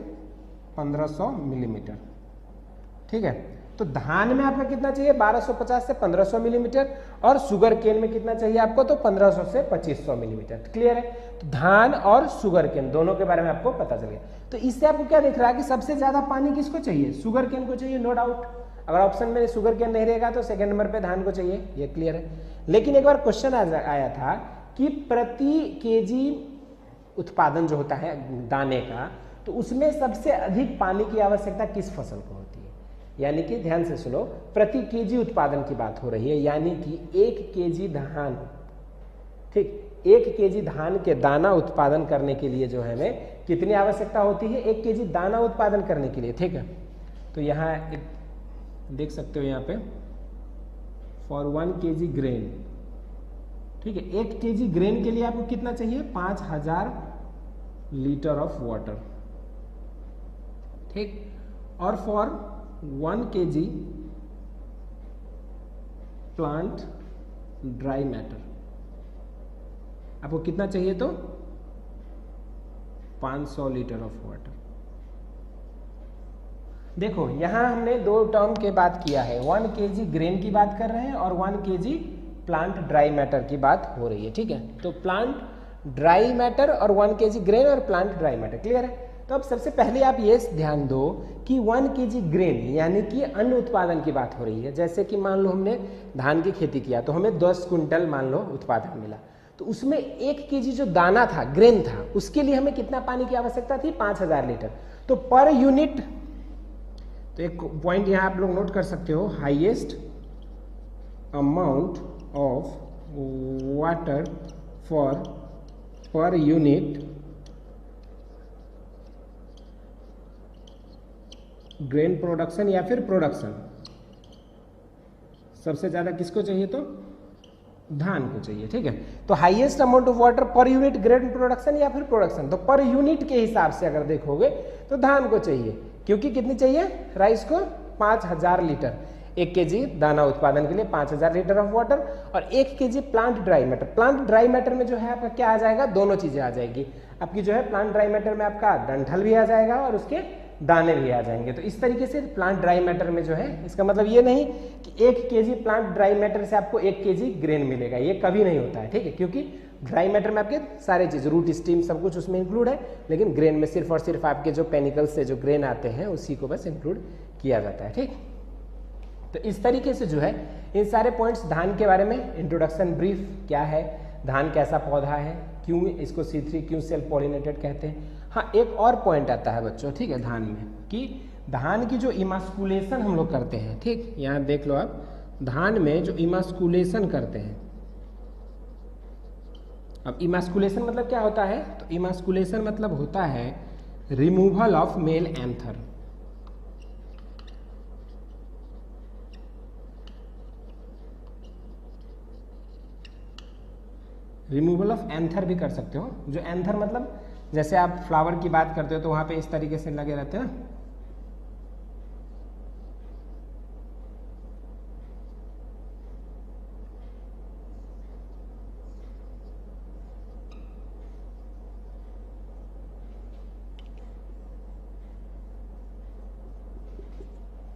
1500 मिलीमीटर, ठीक है। तो धान में आपका कितना चाहिए, 1250 से 1500 मिलीमीटर, और शुगर केन में कितना चाहिए आपको, तो 1500 से 2500 मिलीमीटर। क्लियर है। तो धान और शुगर केन दोनों के बारे में आपको पता चल गया। तो इससे आपको क्या दिख रहा है कि सबसे ज्यादा पानी किसको चाहिए, शुगर केन को चाहिए, नो डाउट। अगर ऑप्शन में शुगर केन नहीं रहेगा तो सेकंड नंबर पे धान को चाहिए, ये क्लियर है। लेकिन एक बार क्वेश्चन आया था कि प्रति केजी उत्पादन जो होता है दाने का, तो उसमें सबसे अधिक पानी की आवश्यकता किस फसल को होती है। यानी कि ध्यान से सुनो, प्रति केजी उत्पादन की बात हो रही है, यानी कि 1 केजी धान, ठीक, 1 केजी धान के दाना उत्पादन करने के लिए जो है हमें कितनी आवश्यकता होती है, 1 केजी दाना उत्पादन करने के लिए, ठीक है। तो यहाँ एक देख सकते हो यहाँ पे फॉर 1 केजी ग्रेन, ठीक है, 1 केजी ग्रेन के लिए आपको कितना चाहिए, 5000 लीटर ऑफ वाटर, ठीक। और for 1 KG plant dry matter आपको कितना चाहिए, तो 500 लीटर ऑफ वाटर। देखो यहां हमने 2 टर्म के बात किया है, 1 केजी ग्रेन की बात कर रहे हैं और 1 केजी प्लांट ड्राई मैटर की बात हो रही है, ठीक है। तो प्लांट ड्राई मैटर और 1 केजी ग्रेन और प्लांट ड्राई मैटर, क्लियर है। तो अब सबसे पहले आप ये ध्यान दो कि 1 केजी ग्रेन यानी कि अन्न उत्पादन की बात हो रही है। जैसे कि मान लो हमने धान की खेती किया तो हमें 10 क्विंटल मान लो उत्पादन मिला, तो उसमें 1 केजी जो दाना था, ग्रेन था, उसके लिए हमें कितना पानी की आवश्यकता थी, 5000 लीटर। तो पर यूनिट, तो एक पॉइंट यहां आप लोग नोट कर सकते हो, highest amount of water for per unit grain production या फिर प्रोडक्शन, सबसे ज्यादा किसको चाहिए, तो धान को चाहिए, ठीक है। तो highest amount of water per unit grain production या फिर प्रोडक्शन, तो पर यूनिट के हिसाब से अगर देखोगे तो धान को चाहिए, क्योंकि कितनी चाहिए, राइस को 5000 लीटर, 1 केजी दाना उत्पादन के लिए 5000 लीटर ऑफ वाटर, और 1 KG plant dry matter. Plant dry matter में जो है आपका क्या आ जाएगा, दोनों चीजें आ जाएगी आपकी, जो है प्लांट ड्राई मैटर में आपका डंठल भी आ जाएगा और उसके दाने भी आ जाएंगे। तो इस तरीके से प्लांट ड्राई मैटर में जो है, इसका मतलब ये नहीं कि 1 केजी प्लांट ड्राई मैटर से आपको 1 केजी ग्रेन मिलेगा, ये कभी नहीं होता है, ठीक है। क्योंकि ड्राई मैटर में आपके सारे चीज, रूट, स्टीम, सब कुछ उसमें इंक्लूड है, लेकिन ग्रेन में सिर्फ और सिर्फ आपके जो पेनिकल से जो ग्रेन आते हैं उसी को बस इंक्लूड किया जाता है, ठीक। तो इस तरीके से जो है इन सारे पॉइंट्स धान के बारे में, इंट्रोडक्शन ब्रीफ क्या है, धान कैसा पौधा है, क्यों इसको C3 क्यों सेल्फ पॉलिनेटेड कहते हैं। हाँ, एक और पॉइंट आता है बच्चों, ठीक है, धान में, कि धान की जो इमास्कुलेशन हम लोग करते हैं, ठीक, यहाँ देख लो आप, धान में जो इमास्कुलेशन करते हैं, अब इमास्कुलेशन मतलब क्या होता है, तो इमास्कुलेशन मतलब होता है removal of male anther. Removal of anther भी कर सकते हो, जो एंथर मतलब जैसे आप फ्लावर की बात करते हो तो वहां पे इस तरीके से लगे रहते हैं ना,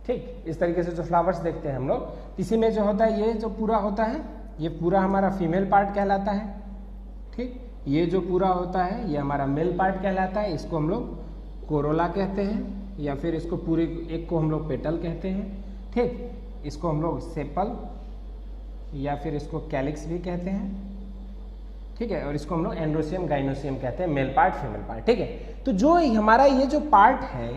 ठीक, इस तरीके से जो फ्लावर्स देखते हैं हम लोग, इसी में जो होता है, ये जो पूरा होता है, ये पूरा हमारा फीमेल पार्ट कहलाता है, ठीक। ये जो पूरा होता है ये हमारा मेल पार्ट कहलाता है, इसको हम लोग कोरोला कहते हैं, या फिर इसको पूरे एक को हम लोग पेटल कहते हैं, ठीक। इसको हम लोग सेपल या फिर इसको कैलिक्स भी कहते हैं, ठीक है। और इसको हम लोग एंड्रोसियम गाइनोसियम कहते हैं, मेल पार्ट फीमेल पार्ट, ठीक है। तो जो हमारा ये जो पार्ट है,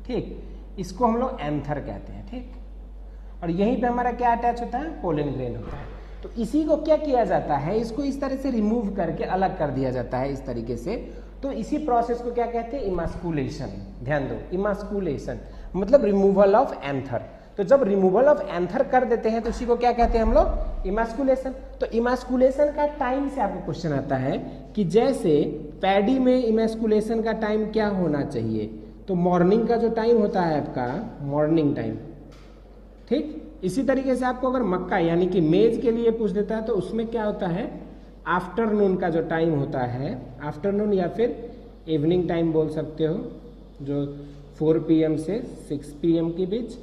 ठीक, इसको हम लोग एंथर कहते हैं, ठीक। और यहीं पे हमारा क्या अटैच होता है, पोलन ग्रेन होता है। तो इसी को क्या किया जाता है, इसको इस तरह से रिमूव करके अलग कर दिया जाता है इस तरीके से। तो इसी प्रोसेस को क्या कहते हैं, इमास्कुलेशन। ध्यान दो, इमास्कुलेशन मतलब रिमूवल ऑफ एंथर। तो जब रिमूवल ऑफ एंथर कर देते हैं तो इसी को क्या कहते हैं हम लोग, इमास्कुलेशन। तो इमास्कुलेशन का टाइम से आपको क्वेश्चन आता है कि जैसे पैडी में इमास्कुलेशन का टाइम क्या होना चाहिए, तो मॉर्निंग का जो टाइम होता है आपका, मॉर्निंग टाइम, ठीक। इसी तरीके से आपको अगर मक्का यानी कि मेज के लिए पूछ देता है तो उसमें क्या होता है, आफ्टरनून का जो टाइम होता है, आफ्टरनून या फिर इवनिंग टाइम बोल सकते हो, जो 4 PM से 6 PM के बीच।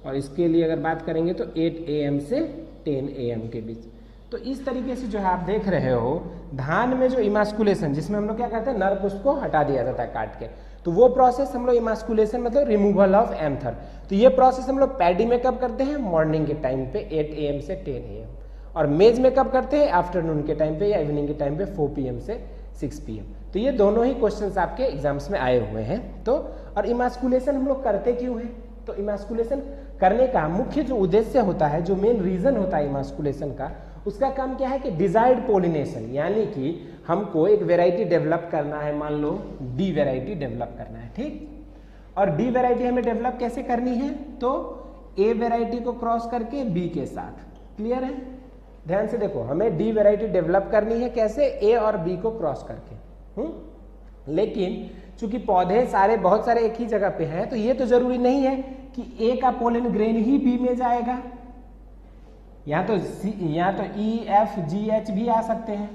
और इसके लिए अगर बात करेंगे तो 8 AM से 10 AM के बीच। तो इस तरीके से जो है आप देख रहे हो धान में जो इमास्कुलेशन, जिसमें हम लोग क्या करते हैं, नर पुष्प को हटा दिया जाता है काट के, तो वो प्रोसेस हम लोग इमास्कुलेशन मतलब रिमूवल ऑफ एंथर, तो ये प्रोसेस हम लोग पैडी में कब करते हैं, मॉर्निंग के टाइम पे 8 AM से 10 AM, और मेज में कब करते हैं, आफ्टरनून के टाइम पे या इवनिंग के टाइम पे 4 PM से 6 PM। तो ये दोनों ही क्वेश्चंस आपके एग्जाम्स में आए हुए हैं। तो और इमास्कुलेशन हम लोग करते क्यों हैं, तो इमास्कुलेशन करने का मुख्य जो उद्देश्य होता है, जो मेन रीजन होता है इमास्कुलेशन का, उसका काम क्या है कि डिजायर्ड पोलिनेशन, यानी कि हमको एक वेराइटी डेवलप करना है, मान लो डी वेराइटी डेवलप करना है, ठीक। और डी वेराइटी हमें डेवलप कैसे करनी है, तो ए वेराइटी को क्रॉस करके बी के साथ, क्लियर है। ध्यान से देखो, हमें डी वेराइटी डेवलप करनी है कैसे, ए और बी को क्रॉस करके। लेकिन चूंकि पौधे सारे बहुत सारे एक ही जगह पे हैं, तो ये तो जरूरी नहीं है कि ए का पोलन ग्रेन ही बी में जाएगा, या तो ई एफ जी एच भी आ सकते हैं,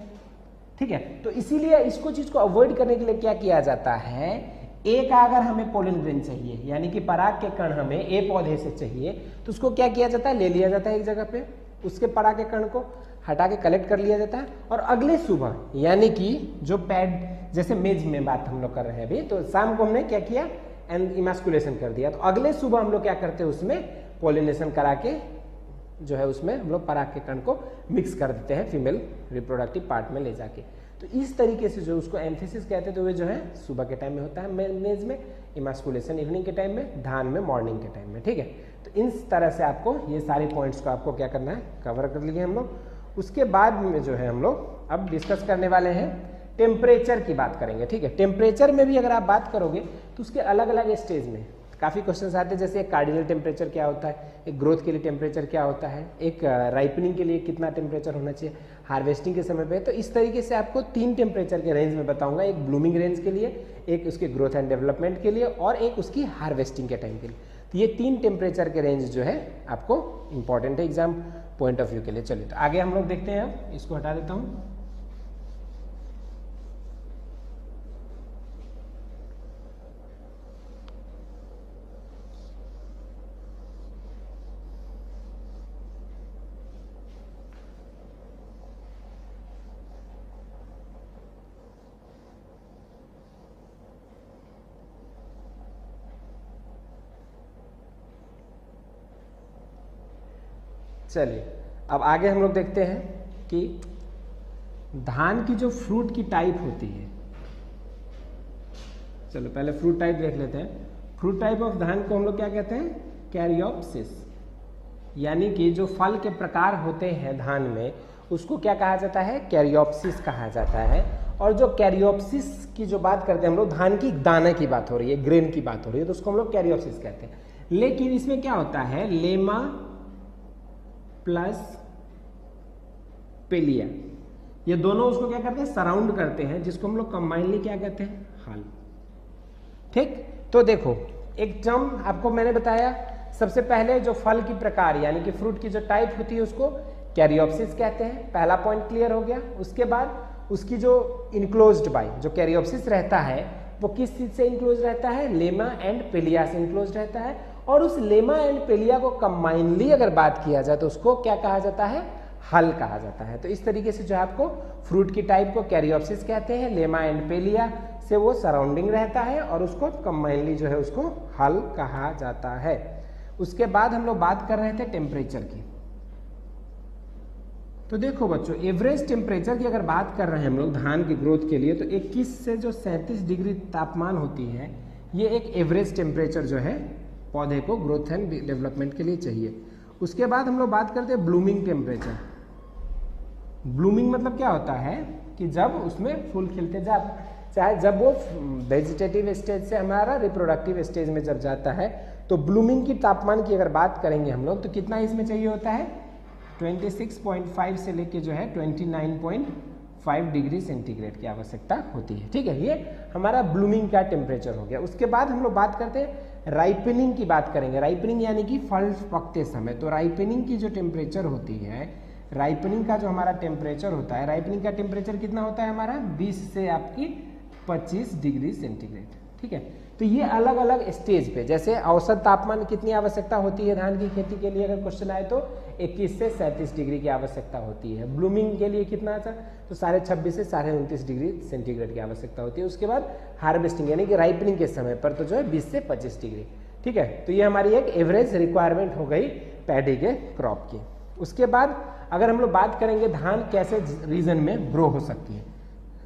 ठीक है। तो इसीलिए इसको चीज को अवॉइड करने के लिए क्या किया जाता है, ए का अगर हमें पोलन ग्रेन चाहिए, यानी कि पराग के कण हमें ए पौधे से चाहिए, तो उसको क्या किया जाता है, ले लिया जाता है एक जगह पे, उसके पराग के कण को हटा के कलेक्ट कर लिया जाता है, और अगले सुबह यानी कि जो पैड, जैसे मेज में बात हम लोग कर रहे हैं अभी, तो शाम को हमने क्या किया, इमास्कुलेशन कर दिया, तो अगले सुबह हम लोग क्या करते हैं, उसमें पोलिनेशन करा के जो है उसमें हम लोग पराग के कण को मिक्स कर देते हैं फीमेल रिप्रोडक्टिव पार्ट में ले जाके। तो इस तरीके से जो उसको एम्फेसिस कहते हैं, तो वे जो है सुबह के टाइम में होता है मेज में, इमास्कुलेशन इवनिंग के टाइम में, धान में मॉर्निंग के टाइम में, ठीक है। तो इस तरह से आपको ये सारे पॉइंट्स को आपको क्या करना है, कवर कर लिए हम लोग। उसके बाद में जो है हम लोग अब डिस्कस करने वाले हैं टेम्परेचर की बात करेंगे, ठीक है। टेम्परेचर में भी अगर आप बात करोगे तो उसके अलग अलग स्टेज में काफ़ी क्वेश्चंस आते हैं, जैसे एक कार्डिनल टेम्परेचर क्या होता है, एक ग्रोथ के लिए टेम्परेचर क्या होता है, एक राइपनिंग के लिए कितना टेम्परेचर होना चाहिए, हार्वेस्टिंग के समय पे। तो इस तरीके से आपको 3 टेम्परेचर के रेंज में बताऊंगा, एक ब्लूमिंग रेंज के लिए, एक उसके ग्रोथ एंड डेवलपमेंट के लिए, और एक उसकी हार्वेस्टिंग के टाइम के लिए। तो ये 3 टेम्परेचर के रेंज जो है आपको इंपॉर्टेंट है एग्जाम पॉइंट ऑफ व्यू के लिए। चलिए तो आगे हम लोग देखते हैं, अब इसको हटा देता हूँ। चलिए अब आगे हम लोग देखते हैं कि धान की जो फ्रूट की टाइप होती है, चलो पहले फ्रूट टाइप देख लेते हैं। फ्रूट टाइप ऑफ धान को हम लोग क्या कहते हैं, कैरियोप्सिस, यानी कि जो फल के प्रकार होते हैं धान में, उसको क्या कहा जाता है, कैरियोप्सिस कहा जाता है। और जो कैरियोप्सिस की जो बात करते हैं हम लोग, धान की दाना की बात हो रही है, ग्रेन की बात हो रही है, तो उसको हम लोग कैरियोप्सिस कहते हैं। लेकिन इसमें क्या होता है, लेमा प्लस पेलिया, ये दोनों उसको क्या करते हैं, सराउंड करते हैं, जिसको हम लोग कंबाइनली क्या कहते हैं, हल, ठीक। तो देखो एक टर्म आपको मैंने बताया, सबसे पहले जो फल की प्रकार यानी कि फ्रूट की जो टाइप होती है उसको कैरियोप्सिस कहते हैं, पहला पॉइंट क्लियर हो गया। उसके बाद उसकी जो इनक्लोज्ड बाय, जो कैरियोप्सिस रहता है वो किस चीज से इनक्लोज रहता है, लेमा एंड पेलिया से इनक्लोज रहता है। और उस लेमा एंड पेलिया को कंबाइनली अगर बात किया जाए तो उसको क्या कहा जाता है, हल कहा जाता है। तो इस तरीके से जो आपको फ्रूट की टाइप को कैरियोप्सिस कहते हैं, लेमा एंड पेलिया से वो सराउंडिंग रहता है, और उसको कंबाइनली जो है उसको हल कहा जाता है। उसके बाद हम लोग बात कर रहे थे टेम्परेचर की। तो देखो बच्चों, एवरेज टेम्परेचर की अगर बात कर रहे हैं हम लोग धान की ग्रोथ के लिए, तो 21 से जो 37 डिग्री तापमान होती है, ये एक एवरेज टेम्परेचर जो है पौधे को ग्रोथ एंड डेवलपमेंट के लिए चाहिए। उसके बाद हम लोग बात करते हैं ब्लूमिंग टेम्परेचर। ब्लूमिंग मतलब क्या होता है कि जब उसमें फूल खिलते चाहे जब वो वेजिटेटिव स्टेज से हमारा रिप्रोडक्टिव स्टेज में जब जाता है, तो ब्लूमिंग की तापमान की अगर बात करेंगे हम लोग, तो कितना इसमें चाहिए होता है, 26.5 से लेके जो है 29.5 डिग्री सेंटीग्रेड की आवश्यकता होती है, ठीक है। ये हमारा ब्लूमिंग का टेम्परेचर हो गया। उसके बाद हम लोग बात करते हैं राइपनिंग की बात करेंगे। राइपनिंग यानी कि फल पकते समय, तो राइपनिंग की जो टेम्परेचर होती है, राइपनिंग का जो हमारा टेम्परेचर होता है, राइपनिंग का टेम्परेचर कितना होता है हमारा, 20 से आपकी 25 डिग्री सेंटीग्रेड, ठीक है। तो ये अलग अलग स्टेज पे, जैसे औसत तापमान कितनी आवश्यकता होती है धान की खेती के लिए, अगर क्वेश्चन आए तो 21 से 37 डिग्री की आवश्यकता होती है। ब्लूमिंग के लिए कितना था, तो 26.5 से 29.5 डिग्री सेंटीग्रेड की आवश्यकता होती है। उसके बाद हार्वेस्टिंग यानी कि राइपनिंग के समय पर तो जो है 20 से 25 डिग्री। ठीक है, तो ये हमारी एक एवरेज रिक्वायरमेंट हो गई पैडी के क्रॉप की। उसके बाद अगर हम लोग बात करेंगे धान कैसे रीजन में ग्रो हो सकती है,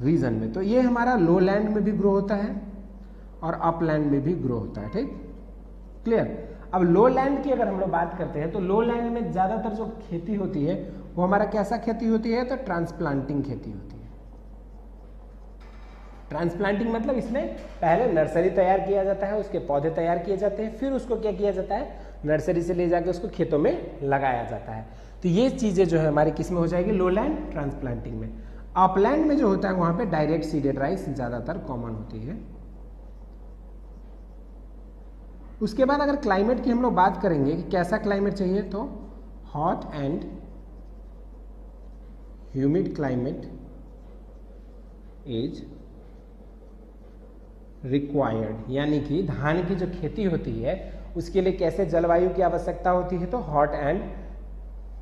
रीजन में, तो ये हमारा लो लैंड में भी ग्रो होता है और अपलैंड में भी ग्रो होता है। ठीक, क्लियर। अब लो लैंड की अगर हम लोग बात करते हैं तो लो लैंड में ज्यादातर जो खेती होती है वो हमारा कैसा खेती होती है, तो ट्रांसप्लांटिंग खेती होती है। ट्रांसप्लांटिंग मतलब इसमें पहले नर्सरी तैयार किया जाता है, उसके पौधे तैयार किए जाते हैं, फिर उसको क्या किया जाता है, नर्सरी से ले जाके उसको खेतों में लगाया जाता है। तो ये चीजें जो है हमारी किस में हो जाएगी, लो लैंड ट्रांसप्लांटिंग में। अपलैंड में जो होता है वहां पे डायरेक्ट सीडेड राइस ज्यादातर कॉमन होती है। उसके बाद अगर क्लाइमेट की हम लोग बात करेंगे कि कैसा क्लाइमेट चाहिए, तो hot and humid climate is required, यानी कि धान की जो खेती होती है उसके लिए कैसे जलवायु की आवश्यकता होती है, तो हॉट एंड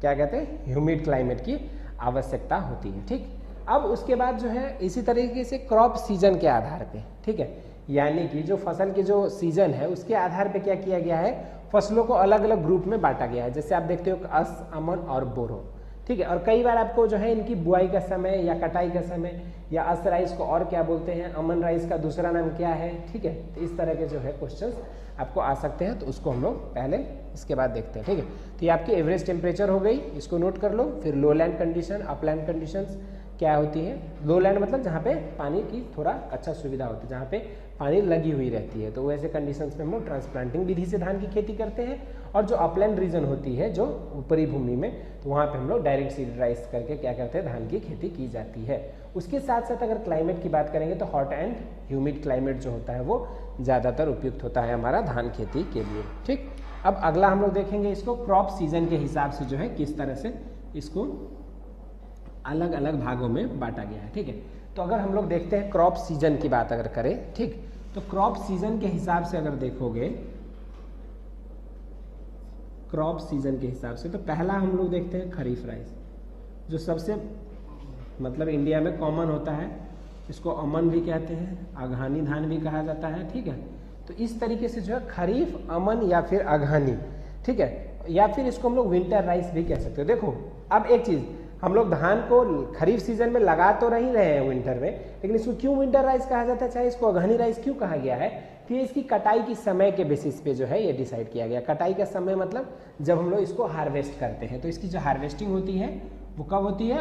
क्या कहते हैं, ह्यूमिड क्लाइमेट की आवश्यकता होती है। ठीक, अब उसके बाद जो है इसी तरीके से क्रॉप सीजन के आधार पे, ठीक है, यानी कि जो फसल के जो सीजन है उसके आधार पे क्या किया गया है, फसलों को अलग अलग ग्रुप में बांटा गया है। जैसे आप देखते हो अस, अमन और बोरो। ठीक है, और कई बार आपको जो है इनकी बुआई का समय या कटाई का समय, या अस राइस को और क्या बोलते हैं, अमन राइस का दूसरा नाम क्या है। ठीक है, तो इस तरह के जो है क्वेश्चंस आपको आ सकते हैं, तो उसको हम लोग पहले इसके बाद देखते हैं। ठीक है, तो ये आपकी एवरेज टेम्परेचर हो गई, इसको नोट कर लो। फिर लो लैंड कंडीशन, अपलैंड कंडीशंस क्या होती है। लो लैंड मतलब जहाँ पे पानी की थोड़ा अच्छा सुविधा होती है, जहाँ पे पानी लगी हुई रहती है, तो वैसे कंडीशंस में हम लोग ट्रांसप्लांटिंग विधि से धान की खेती करते हैं। और जो अपलैंड रीजन होती है, जो ऊपरी भूमि में, तो वहाँ पे हम लोग डायरेक्ट सीड राइस करके क्या करते हैं, धान की खेती की जाती है। उसके साथ साथ अगर क्लाइमेट की बात करेंगे तो हॉट एंड ह्यूमिड क्लाइमेट जो होता है वो ज़्यादातर उपयुक्त होता है हमारा धान खेती के लिए। ठीक, अब अगला हम लोग देखेंगे इसको क्रॉप सीजन के हिसाब से जो है किस तरह से इसको अलग अलग भागों में बांटा गया है। ठीक है, तो अगर हम लोग देखते हैं क्रॉप सीजन की बात अगर करें, ठीक, तो क्रॉप सीजन के हिसाब से अगर देखोगे, क्रॉप सीजन के हिसाब से, तो पहला हम लोग देखते हैं खरीफ राइस, जो सबसे मतलब इंडिया में कॉमन होता है। इसको अमन भी कहते हैं, अघानी धान भी कहा जाता है। ठीक है, तो इस तरीके से जो है खरीफ, अमन या फिर अघानी, ठीक है, या फिर इसको हम लोग विंटर राइस भी कह सकते हो। देखो अब एक चीज, हम लोग धान को खरीफ सीजन में लगा तो नहीं रहे हैं विंटर में, लेकिन इसको क्यों विंटर राइस कहा जाता है, चाहे इसको अघानी राइस क्यों कहा गया है, तो ये इसकी कटाई की समय के बेसिस पे जो है ये डिसाइड किया गया। कटाई का समय मतलब जब हम लोग इसको हार्वेस्ट करते हैं, तो इसकी जो हार्वेस्टिंग होती है वो कब होती है,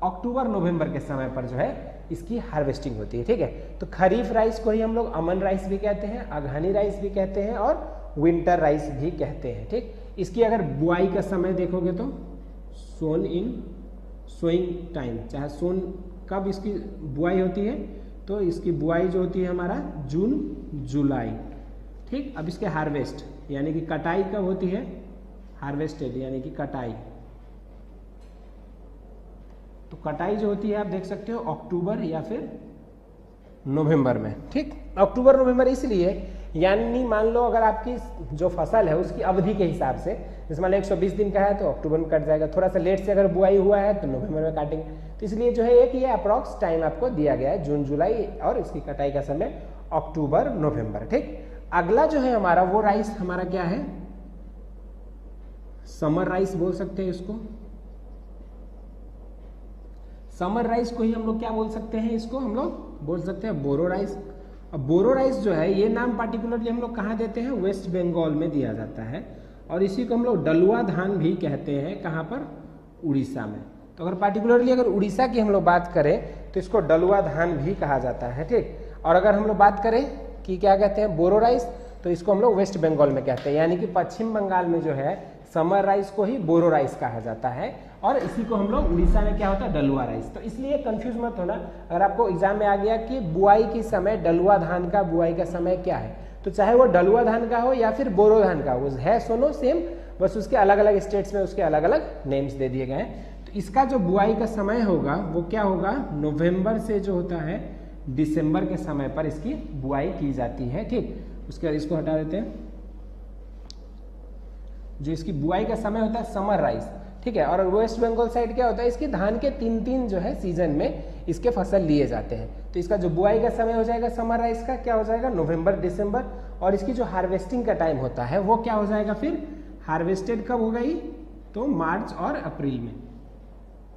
अक्टूबर नवंबर के समय पर जो है इसकी हार्वेस्टिंग होती है। ठीक है, तो खरीफ राइस को ही हम लोग अमन राइस भी कहते हैं, अघानी राइस भी कहते हैं और विंटर राइस भी कहते हैं। ठीक, इसकी अगर बुआई का समय देखोगे तो सोन इन सोइंग टाइम, चाहे सोन कब इसकी बुआई होती है, तो इसकी बुआई जो होती है हमारा जून जुलाई। ठीक, अब इसके हार्वेस्ट यानी कि कटाई कब होती है, हार्वेस्टेड यानी कि कटाई, तो कटाई जो होती है आप देख सकते हो अक्टूबर या फिर नवंबर में। ठीक, अक्टूबर नवंबर इसलिए, यानी मान लो अगर आपकी जो फसल है उसकी अवधि के हिसाब से, जैसे मान लो 120 दिन का है तो अक्टूबर में कट जाएगा, थोड़ा सा लेट से अगर बुआई हुआ है तो नवंबर में काटेंगे। तो इसलिए जो है एक ये अप्रॉक्स टाइम आपको दिया गया है, जून जुलाई, और इसकी कटाई का समय अक्टूबर नवंबर। ठीक, अगला जो है हमारा वो राइस हमारा क्या है, समर राइस बोल सकते हैं इसको। समर राइस को ही हम लोग क्या बोल सकते हैं, इसको हम लोग बोल सकते हैं बोरो राइस। अब बोरो राइस जो है ये नाम पार्टिकुलरली हम लोग कहाँ देते हैं, वेस्ट बंगाल में दिया जाता है, और इसी को हम लोग डलुआ धान भी कहते हैं, कहाँ पर, उड़ीसा में। तो अगर पार्टिकुलरली अगर उड़ीसा की हम लोग बात करें तो इसको डलुआ धान भी कहा जाता है। ठीक, और अगर हम लोग बात करें कि क्या कहते हैं बोरो राइस, तो इसको हम लोग वेस्ट बंगाल में कहते हैं, यानी कि पश्चिम बंगाल में जो है समर राइस को ही बोरो राइस कहा जाता है, और इसी को हम लोग उड़ीसा में क्या होता है, डलुआ राइस। तो इसलिए कंफ्यूज मत होना, अगर आपको एग्जाम में आ गया कि बुआई के समय डलुआ धान का बुआई का समय क्या है, तो चाहे वो डलुआ धान का हो या फिर बोरो धान का हो, है सोनो सेम, बस उसके अलग अलग स्टेट्स में उसके अलग अलग नेम्स दे दिए गए हैं। तो इसका जो बुआई का समय होगा वो क्या होगा, नवंबर से जो होता है दिसंबर के समय पर इसकी बुआई की जाती है। ठीक, उसके बाद इसको हटा देते हैं। जो इसकी बुआई का समय होता है समर राइस, ठीक है। और वेस्ट बंगाल साइड क्या होता है, इसकी धान के 3 जो है सीजन में इसके फसल लिए जाते हैं। तो इसका जो बुआई का समय हो जाएगा समर राइस का क्या हो जाएगा, नवंबर दिसंबर। और इसकी जो हार्वेस्टिंग का टाइम होता है वो क्या हो जाएगा, फिर हार्वेस्टेड कब हो गई, तो मार्च और अप्रैल में।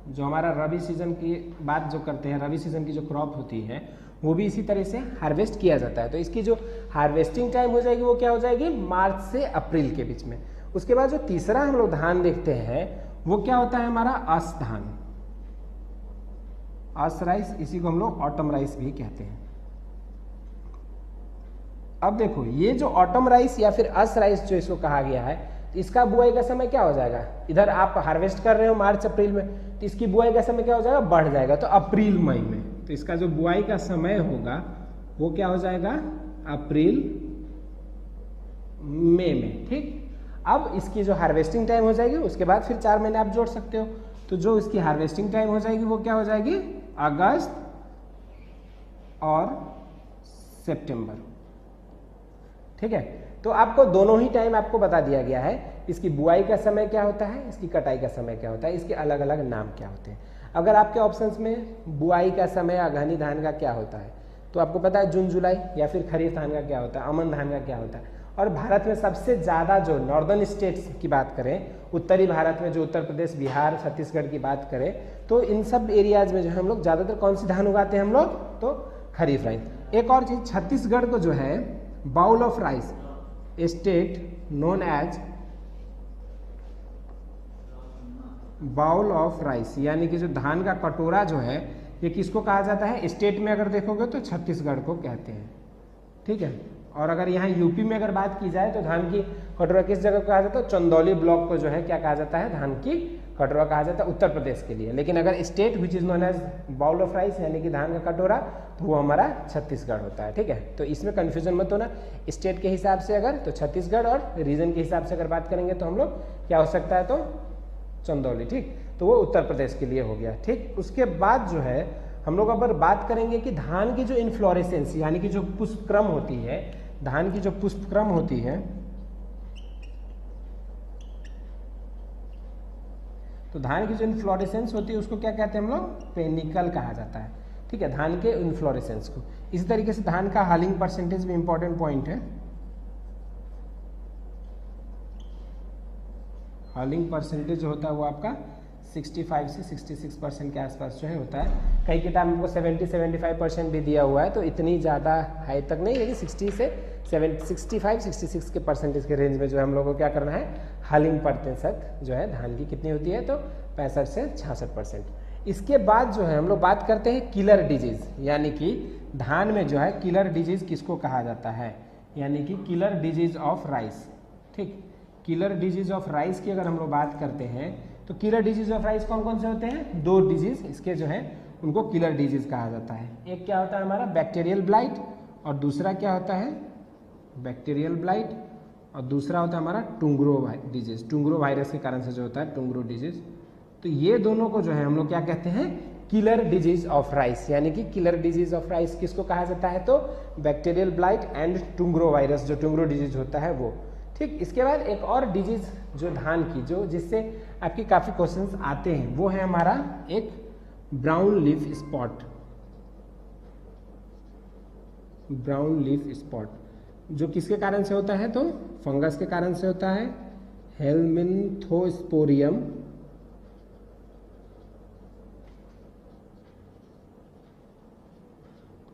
जो हमारा रबी सीजन की बात जो करते हैं, रबी सीजन की जो क्रॉप होती है वो भी इसी तरह से हार्वेस्ट किया जाता है। तो इसकी जो हार्वेस्टिंग टाइम हो जाएगी वो क्या हो जाएगी, मार्च से अप्रैल के बीच में। उसके बाद जो तीसरा हम लोग धान देखते हैं वो क्या होता है हमारा, अस धान, अस राइस, इसी को हम लोग ऑटम राइस भी कहते हैं। अब देखो ये जो ऑटम राइस या फिर अस राइस जो इसको कहा गया है, तो इसका बुआई का समय क्या हो जाएगा, इधर आप हार्वेस्ट कर रहे हो मार्च अप्रैल में, तो इसकी बुआई का समय क्या हो जाएगा, बढ़ जाएगा, तो अप्रैल मई में। तो इसका जो बुआई का समय होगा वो क्या हो जाएगा, अप्रैल मई में। ठीक, अब इसकी जो हार्वेस्टिंग टाइम हो जाएगी उसके बाद फिर 4 महीने आप जोड़ सकते हो। तो जो इसकी हार्वेस्टिंग टाइम हो जाएगी वो क्या हो जाएगी, अगस्त और सितंबर। ठीक है, तो आपको दोनों ही टाइम आपको बता दिया गया है, इसकी बुआई का समय क्या होता है, इसकी कटाई का समय क्या होता है, इसके अलग अलग नाम क्या होते हैं। अगर आपके ऑप्शंस में बुआई का समय अगहनी धान का क्या होता है, तो आपको पता है जून जुलाई, या फिर खरीफ धान का क्या होता है, अमन धान का क्या होता है। और भारत में सबसे ज़्यादा जो नॉर्दर्न स्टेट्स की बात करें, उत्तरी भारत में जो उत्तर प्रदेश, बिहार, छत्तीसगढ़ की बात करें, तो इन सब एरियाज में जो है हम लोग ज़्यादातर कौन सी धान उगाते हैं हम लोग, तो खरीफ राइस। एक और चीज़, छत्तीसगढ़ को जो है bowl of rice state known as bowl of rice, यानी कि जो धान का कटोरा जो है ये किसको कहा जाता है, स्टेट में अगर देखोगे तो छत्तीसगढ़ को कहते हैं। ठीक है, और अगर यहाँ यूपी में अगर बात की जाए तो धान की कटोरा किस जगह को कहा जाता है, चंदौली ब्लॉक को जो है क्या कहा जाता है, धान की कटोरा कहा जाता है उत्तर प्रदेश के लिए। लेकिन अगर state which is known as bowl of rice यानी कि धान का कटोरा, तो वो हमारा छत्तीसगढ़ होता है। ठीक है, तो इसमें कन्फ्यूजन मत होना, स्टेट के हिसाब से अगर तो छत्तीसगढ़, और रीजन के हिसाब से अगर बात करेंगे तो हम लोग क्या हो सकता है, तो चंदौली। ठीक, तो वो उत्तर प्रदेश के लिए हो गया। ठीक, उसके बाद जो है हम लोग अगर बात करेंगे कि धान की जो इन्फ्लोरेसेंस यानी कि जो पुष्पक्रम होती है, धान की जो पुष्पक्रम होती है, तो धान की जो इन्फ्लोरेसेंस होती है उसको क्या कहते हैं हम लोग, पेनिकल कहा जाता है। ठीक है, धान के इन्फ्लोरेसेंस को। इसी तरीके से धान का हालिंग परसेंटेज भी इंपॉर्टेंट पॉइंट है। हालिंग परसेंटेज जो होता है वो आपका 65 से 66% के आसपास जो है होता है। कई किताब में आपको 70-75% भी दिया हुआ है, तो इतनी ज़्यादा हाई तक नहीं, लेकिन 60 से 65-66 के परसेंटेज के रेंज में जो है हम लोग को क्या करना है, हालिंग प्रतिशत जो है धान की कितनी होती है, तो 65 से 66%। इसके बाद जो है हम लोग बात करते हैं किलर डिजीज, यानी कि धान में जो है किलर डिजीज किसको कहा जाता है, यानी कि किलर डिजीज ऑफ राइस। ठीक, किलर डिजीज ऑफ राइस की अगर हम लोग बात करते हैं तो किलर डिजीज ऑफ राइस कौन कौन से होते हैं, 2 डिजीज इसके जो है उनको किलर डिजीज कहा जाता है। एक क्या होता है हमारा बैक्टीरियल ब्लाइट, और दूसरा क्या होता है बैक्टीरियल ब्लाइट, और दूसरा होता है हमारा टुंगरो डिजीज, टुंगरो वायरस के कारण से जो होता है टुंगरो डिजीज। तो ये दोनों को जो है हम लोग क्या कहते हैं, किलर डिजीज ऑफ राइस, यानी कि किलर डिजीज ऑफ राइस किसको कहा जाता है, तो बैक्टीरियल ब्लाइट एंड टुंगरो वायरस, जो टुंगरो डिजीज होता है वो। ठीक, इसके बाद एक और डिजीज जो धान की, जो जिससे आपकी काफ़ी क्वेश्चंस आते हैं, वो है हमारा एक brown leaf spot. Brown leaf spot जो किसके कारण से होता है, तो फंगस के कारण से होता है, हेलमिन्थोस्पोरियम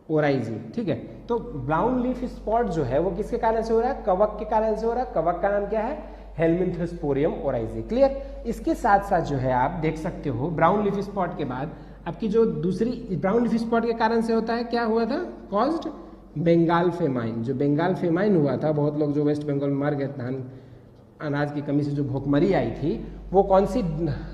ओराइजी। ठीक है, तो ब्राउन लीफ स्पॉट जो है वो किसके कारण से हो रहा है, कवक के कारण से हो रहा है। कवक का नाम क्या है, हेलमिन्थोस्पोरियम ओराइजी। क्लियर। इसके साथ साथ जो है आप देख सकते हो ब्राउन लीफ स्पॉट के बाद आपकी जो दूसरी ब्राउन लीफ स्पॉट के कारण से होता है, क्या हुआ था, कॉज्ड बंगाल फेमाइन। जो बंगाल फेमाइन हुआ था, बहुत लोग जो वेस्ट बंगाल में मर गए, धान अनाज की कमी से जो भूखमरी आई थी, वो कौन सी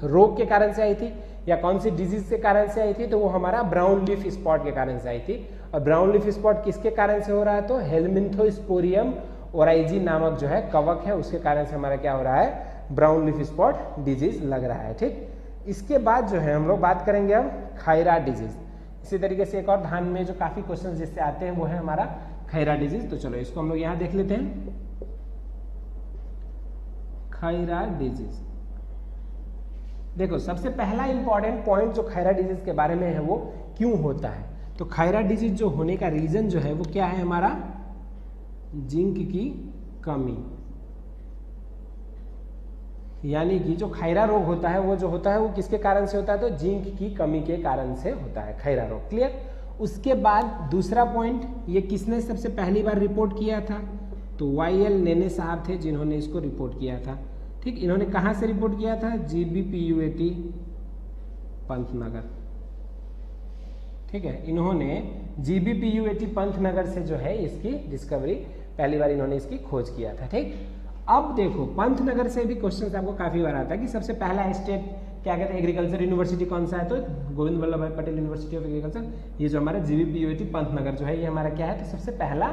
रोग के कारण से आई थी या कौन सी डिजीज के कारण से आई थी, तो वो हमारा ब्राउन लीफ स्पॉट के कारण से आई थी। और ब्राउन लीफ स्पॉट किसके कारण से हो रहा है, तो हेलमिन्थोस्पोरियम ओराइजी नामक जो है कवक है, उसके कारण से हमारा क्या हो रहा है, ब्राउन लीफ स्पॉट डिजीज लग रहा है। ठीक, इसके बाद जो है हम लोग बात करेंगे अब खैरा डिजीज। इसी तरीके से एक और धान में जो काफी क्वेश्चन जिससे आते हैं वो है हमारा खैरा डिजीज। तो चलो इसको हम लोग यहाँ देख लेते हैं, खैरा डिजीज। देखो सबसे पहला इंपॉर्टेंट पॉइंट जो खैरा डिजीज के बारे में है वो क्यों होता है, तो खैरा डिजीज जो होने का रीजन जो है वो क्या है हमारा, जिंक की कमी। यानी कि जो खैरा रोग होता है वो जो होता है वो किसके कारण से होता है, तो जिंक की कमी के कारण से होता है खैरा रोग। क्लियर। उसके बाद दूसरा पॉइंट, ये किसने सबसे पहली बार रिपोर्ट किया था, तो YL नेने साहब थे जिन्होंने इसको रिपोर्ट किया था। ठीक, इन्होंने कहाँ से रिपोर्ट किया था, GBPUAT पंतनगर। ठीक है, इन्होंने GBPUAT पंतनगर से जो है इसकी डिस्कवरी, पहली बार इन्होंने इसकी खोज किया था। ठीक, अब देखो पंतनगर से भी क्वेश्चन आपको काफी बार आता है कि सबसे पहला स्टेट क्या कहते हैं, एग्रीकल्चर यूनिवर्सिटी कौन सा है, तो गोविंद वल्लभ भाई पटेल यूनिवर्सिटी ऑफ एग्रीकल्चर। ये जो हमारा GBPUAT पंतनगर जो है ये हमारा क्या है, तो सबसे पहला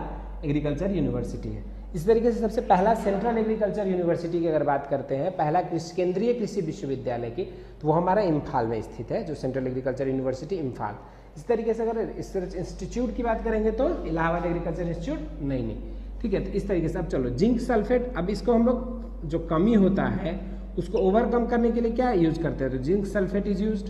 एग्रीकल्चर यूनिवर्सिटी है। इस तरीके से सबसे पहला सेंट्रल एग्रीकल्चर यूनिवर्सिटी की अगर बात करते हैं, पहला केंद्रीय कृषि विश्वविद्यालय की, तो वो हमारा इम्फाल में स्थित है, जो सेंट्रल एग्रीकल्चर यूनिवर्सिटी इम्फाल। इस तरीके से अगर रिसर्च इंस्टीट्यूट की बात करेंगे तो इलाहाबाद एग्रीकल्चर इंस्टीट्यूट नहीं। ठीक है, तो इस तरीके से अब चलो जिंक सल्फेट, अब इसको हम लोग जो कमी होता है उसको ओवरकम करने के लिए क्या यूज करते हैं, तो जिंक सल्फेट इज यूज्ड।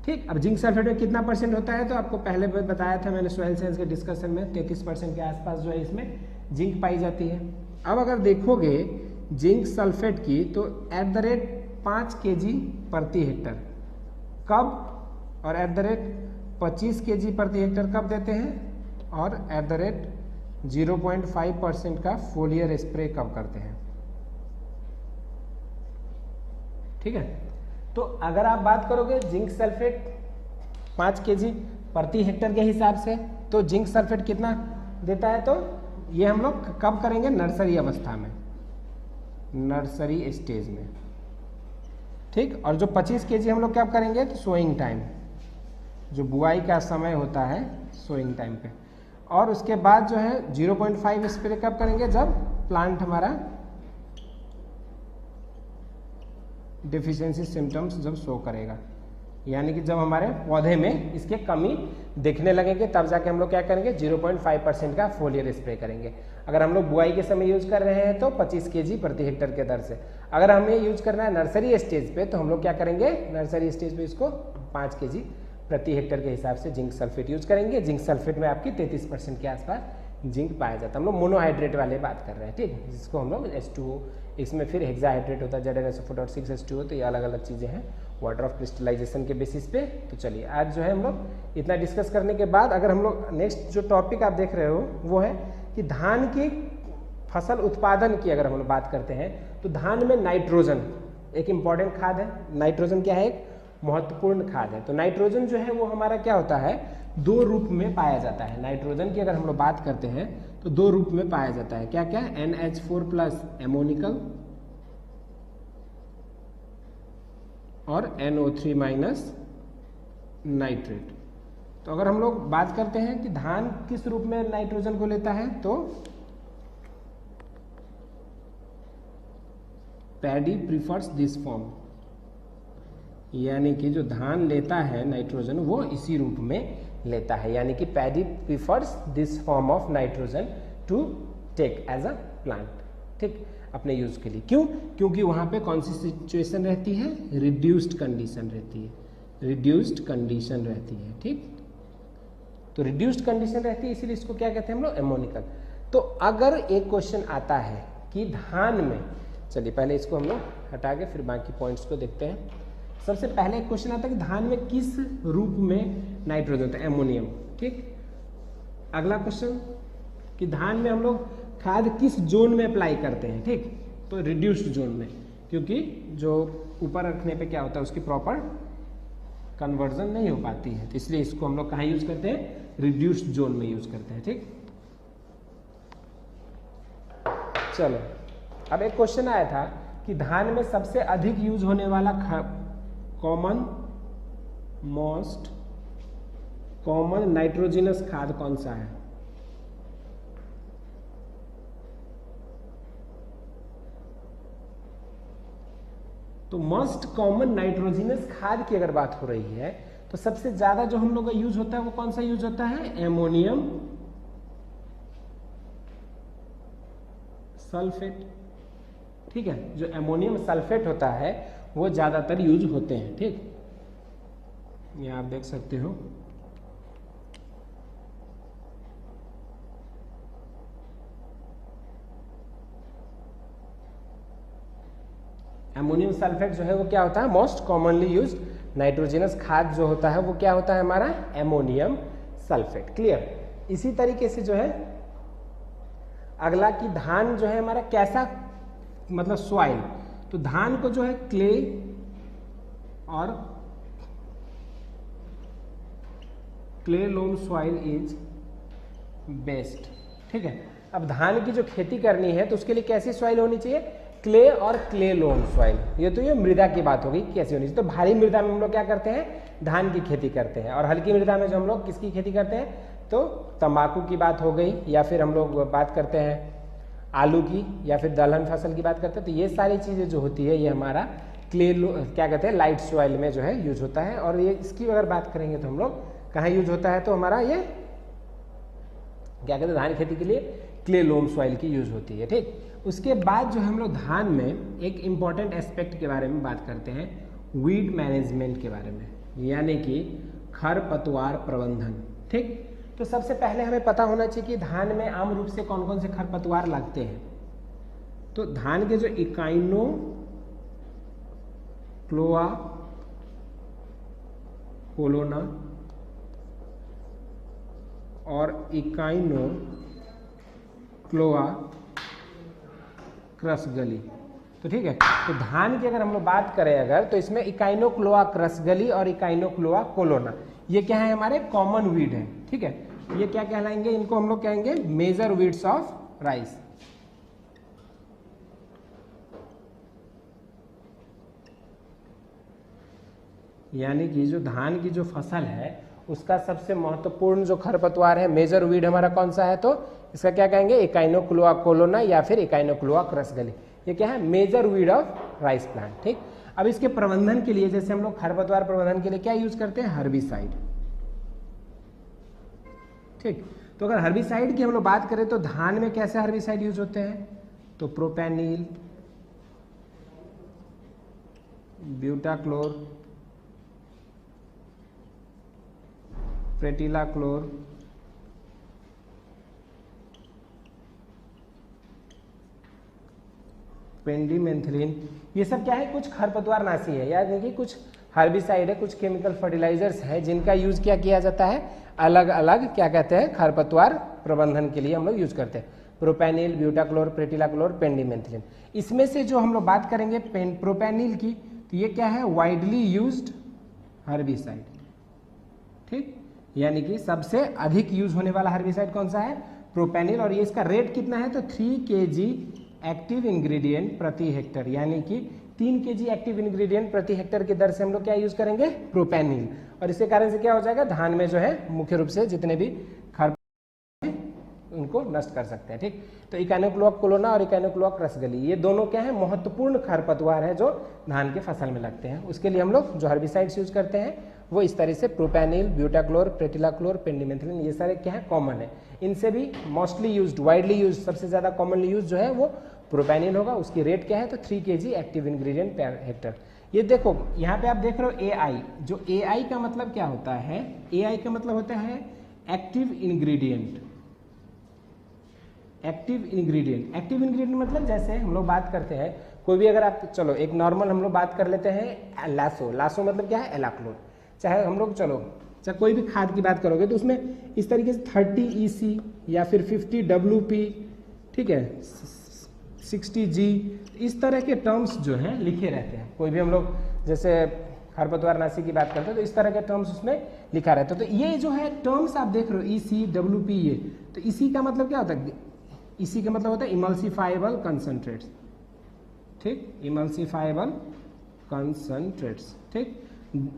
ठीक, अब जिंक सल्फेट में कितना परसेंट होता है, तो आपको पहले बताया था मैंने सॉइल साइंस के डिस्कशन में 33% के आसपास जो है इसमें जिंक पाई जाती है। अब अगर देखोगे जिंक सल्फेट की, तो @5 kg प्रति हेक्टर कब, और @25 kg प्रति हेक्टर कब देते हैं, और @0.5% का फोलियर स्प्रे कब करते हैं। ठीक है, तो अगर आप बात करोगे जिंक सल्फेट 5 kg प्रति हेक्टर के हिसाब से, तो जिंक सल्फेट कितना देता है, तो ये हम लोग कब करेंगे, नर्सरी अवस्था में, नर्सरी स्टेज में। ठीक, और जो 25 kg हम लोग कब करेंगे, तो सोइंग टाइम, जो बुआई का समय होता है सोइंग टाइम पे। और उसके बाद जो है 0.5 स्प्रे कब करेंगे, जब प्लांट हमारा डिफिशियंसी सिम्टम्स जब शो करेगा, यानी कि जब हमारे पौधे में इसके कमी दिखने लगेंगे, तब जाके हम लोग क्या करेंगे, 0.5% का फोलियर स्प्रे करेंगे। अगर हम लोग बुआई के समय यूज कर रहे हैं तो 25 kg प्रति हेक्टर के दर से। अगर हमें यूज करना है नर्सरी स्टेज पे, तो हम लोग क्या करेंगे, नर्सरी स्टेज पे इसको 5 kg प्रति हेक्टर के हिसाब से जिंक सल्फेट यूज करेंगे। जिंक सल्फेट में आपकी 33% के आसपास जिंक पाया जाता है। हम लोग मोनोहाइड्रेट वाले बात कर रहे हैं। ठीक, जिसको हम लोग H2O, इसमें फिर हेक्साहाइड्रेट होता है ZnSO4 और 6H2O, तो ये अलग अलग चीज़ें हैं वाटर ऑफ क्रिस्टलाइजेशन के बेसिस पे। तो चलिए आज जो है हम लोग इतना डिस्कस करने के बाद, अगर हम लोग नेक्स्ट जो टॉपिक आप देख रहे हो वो है कि धान की फसल उत्पादन की अगर हम लोग बात करते हैं, तो धान में नाइट्रोजन एक इम्पॉर्टेंट खाद है। नाइट्रोजन क्या है, एक महत्वपूर्ण खाद है। तो नाइट्रोजन जो है वो हमारा क्या होता है, 2 रूप में पाया जाता है। नाइट्रोजन की अगर हम लोग बात करते हैं तो 2 रूप में पाया जाता है। क्या क्या, NH4+ एमोनिकल और NO3- नाइट्रेट। तो अगर हम लोग बात करते हैं कि धान किस रूप में नाइट्रोजन को लेता है, तो पैडी प्रीफर्स दिस फॉर्म, यानी कि जो धान लेता है नाइट्रोजन वो इसी रूप में लेता है। यानी कि paddy prefers this form of nitrogen to take as a plant. ठीक, अपने यूज के लिए। क्यों, क्योंकि वहां पे कौन सी सिचुएशन रहती है, रिड्यूस्ड कंडीशन रहती है, रिड्यूस्ड कंडीशन रहती है। ठीक, तो रिड्यूस्ड कंडीशन रहती है, इसीलिए इसको क्या कहते हैं हम लोग, एमोनिकल। तो अगर एक क्वेश्चन आता है कि धान में, चलिए पहले इसको हम लोग हटा के फिर बाकी पॉइंट्स को देखते हैं। सबसे पहले एक क्वेश्चन आता है कि धान में किस रूप में नाइट्रोजन होता है, एमोनियम। ठीक, अगला क्वेश्चन कि धान में हम लोग खाद किस जोन में अप्लाई करते हैं। ठीक, तो रिड्यूस्ड जोन में, क्योंकि जो ऊपर रखने पे क्या होता है उसकी प्रॉपर कन्वर्जन नहीं हो पाती है, तो इसलिए इसको हम लोग कहाँ यूज करते हैं, रिड्यूस्ड जोन में यूज करते हैं। ठीक, चलो अब एक क्वेश्चन आया था कि धान में सबसे अधिक यूज होने वाला मोस्ट कॉमन नाइट्रोजनस खाद कौन सा है। तो मोस्ट कॉमन नाइट्रोजनस खाद की अगर बात हो रही है, तो सबसे ज्यादा जो हम लोग का यूज होता है वो कौन सा यूज होता है, एमोनियम सल्फेट। ठीक है, जो एमोनियम सल्फेट होता है वो ज़्यादातर यूज होते हैं। ठीक, ये आप देख सकते हो। अमोनियम सल्फेट जो है वो क्या होता है, मोस्ट कॉमनली यूज्ड नाइट्रोजनस खाद जो होता है वो क्या होता है हमारा, एमोनियम सल्फेट। क्लियर। इसी तरीके से जो है अगला कि धान जो है हमारा कैसा, मतलब सॉइल, तो धान को जो है क्ले और clay loam soil is best. ठीक है, अब धान की जो खेती करनी है तो उसके लिए कैसी सॉइल होनी चाहिए, क्ले और क्ले लोम सॉइल। ये तो ये मृदा की बात होगी कैसी होनी चाहिए। तो भारी मृदा में हम लोग क्या करते हैं, धान की खेती करते हैं, और हल्की मृदा में जो हम लोग किसकी खेती करते हैं, तो तंबाकू की बात हो गई, या फिर हम लोग बात करते हैं आलू की, या फिर दलहन फसल की बात करते हैं। तो ये सारी चीज़ें जो होती है ये हमारा क्ले क्या कहते हैं, लाइट सॉइल में जो है यूज होता है। और ये इसकी अगर बात करेंगे तो हम लोग कहाँ यूज होता है, तो हमारा ये क्या कहते हैं, धान खेती के लिए क्ले लोम सॉइल की यूज होती है। ठीक, उसके बाद जो हम लोग धान में एक इम्पॉर्टेंट एस्पेक्ट के बारे में बात करते हैं, वीड मैनेजमेंट के बारे में, यानी कि खरपतवार प्रबंधन। ठीक, तो सबसे पहले हमें पता होना चाहिए कि धान में आम रूप से कौन कौन से खरपतवार लगते हैं। तो धान के जो इकाइनो क्लोआ कोलोना और इकाइनो क्लोआ क्रसगली, तो ठीक है, तो धान की अगर हम लोग बात करें अगर, तो इसमें इकाइनोक्लोआ क्रसगली और इकाइनोक्लोआ कोलोना ये क्या है, हमारे कॉमन वीड है। ठीक है, ये क्या कहलाएंगे, इनको हम लोग कहेंगे मेजर वीड्स ऑफ राइस। यानी कि जो धान की जो फसल है उसका सबसे महत्वपूर्ण जो खरपतवार है, मेजर वीड हमारा कौन सा है, तो इसका क्या कहेंगे, इकाइनोक्लोआ कोलोना या फिर इकाइनोक्लोआ क्रसगली। ये क्या है, major weed of rice plant. ठीक, अब इसके प्रबंधन के लिए जैसे हम लोग खरपतवार प्रबंधन के लिए क्या यूज करते हैं, हर्बिसाइड। ठीक, तो अगर हर्बिसाइड की हम लोग बात करें तो धान में कैसे हर्बिसाइड यूज होते हैं, तो प्रोपेनिल, ब्यूटाक्लोर, प्रेटिलाक्लोर, पेंडिमेंथलिन, ये सब क्या है, कुछ खरपतवार नाशी है, यानी कि कुछ हर्बिसाइड है, कुछ केमिकल फर्टिलाइजर्स है जिनका यूज क्या किया जाता है, अलग अलग क्या कहते हैं, खरपतवार प्रबंधन के लिए हम लोग यूज करते हैं। प्रोपेनिल, ब्यूटाक्लोर, प्रेटिलाक्लोर, पेंडिमेंथलिन। इसमें से जो हम लोग बात करेंगे प्रोपेनिल की, तो ये क्या है, वाइडली यूज्ड हर्बिसाइड। ठीक, यानी कि सबसे अधिक यूज होने वाला हर्बिसाइड कौन सा है, प्रोपेनिल, और ये इसका रेट कितना है, तो 3 kg एक्टिव इंग्रेडिएंट प्रति हेक्टर, यानी कि 3 kg एक्टिव इंग्रेडिएंट प्रति हेक्टर की दर से हम लोग क्या यूज करेंगे, प्रोपेनिल। और इसके कारण से क्या हो जाएगा, धान में जो है मुख्य रूप से जितने भी खर उनको नष्ट कर सकते हैं। ठीक, तो इकाइनोक्लोआ कोलोना और इकाइनोक्लोआ क्रसगली ये दोनों क्या है, महत्वपूर्ण खरपतवार है जो धान के फसल में लगते हैं। उसके लिए हम लोग जो हर्बिसाइड्स यूज करते हैं वो इस तरह से प्रोपेनिल, ब्यूटाक्लोर, प्रेटिलाक्लोर, पेंडिमेथलिन, ये सारे क्या है, कॉमन है। इनसे भी मोस्टली यूज्ड, वाइडली यूज, सबसे ज्यादा कॉमनली यूज जो है वो प्रोपेनिल होगा। उसकी रेट क्या है, तो 3 kg active ingredient per hectare. ये देखो यहाँ पे आप देख रहे हो AI, जो AI का मतलब क्या होता है, AI का मतलब होता है active ingredient. Active ingredient, active ingredient मतलब जैसे हम लोग बात करते हैं कोई भी, अगर आप चलो एक नॉर्मल हम लोग बात कर लेते हैं लासो, लासो मतलब क्या है, एलाक्लोर। चाहे हम लोग चलो चाहे कोई भी खाद की बात करोगे तो उसमें इस तरीके से 30 EC या फिर 50 WP, ठीक है, 60 G, इस तरह के टर्म्स जो हैं लिखे रहते हैं। कोई भी हम लोग जैसे खरपतवार नाशी की बात करते हैं तो इस तरह के टर्म्स उसमें लिखा रहता है। तो ये जो है टर्म्स आप देख रहे हो, EC, WP, ये, तो इसी का मतलब क्या होता है, इसी का मतलब होता है इमल्सिफाइबल कंसंट्रेट्स। ठीक, इमल्सिफाइबल कंसंट्रेट्स। ठीक,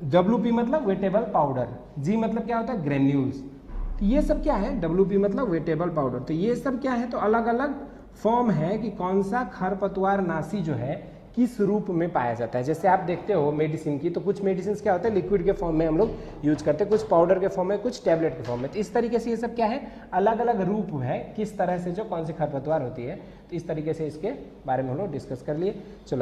WP मतलब वेटेबल पाउडर, G मतलब क्या होता है, ग्रेन्यूल्स। तो ये सब क्या है, WP मतलब वेटेबल पाउडर। तो ये सब क्या है, तो अलग अलग फॉर्म है कि कौन सा खरपतवार नाशी जो है किस रूप में पाया जाता है। जैसे आप देखते हो मेडिसिन की, तो कुछ मेडिसिन क्या होता है, लिक्विड के फॉर्म में हम लोग यूज करते हैं, कुछ पाउडर के फॉर्म में, कुछ टैबलेट के फॉर्म में। तो इस तरीके से ये सब क्या है, अलग अलग रूप है किस तरह से जो कौन सी खरपतवार होती है। तो इस तरीके से इसके बारे में हम लोग डिस्कस कर लिए। चलो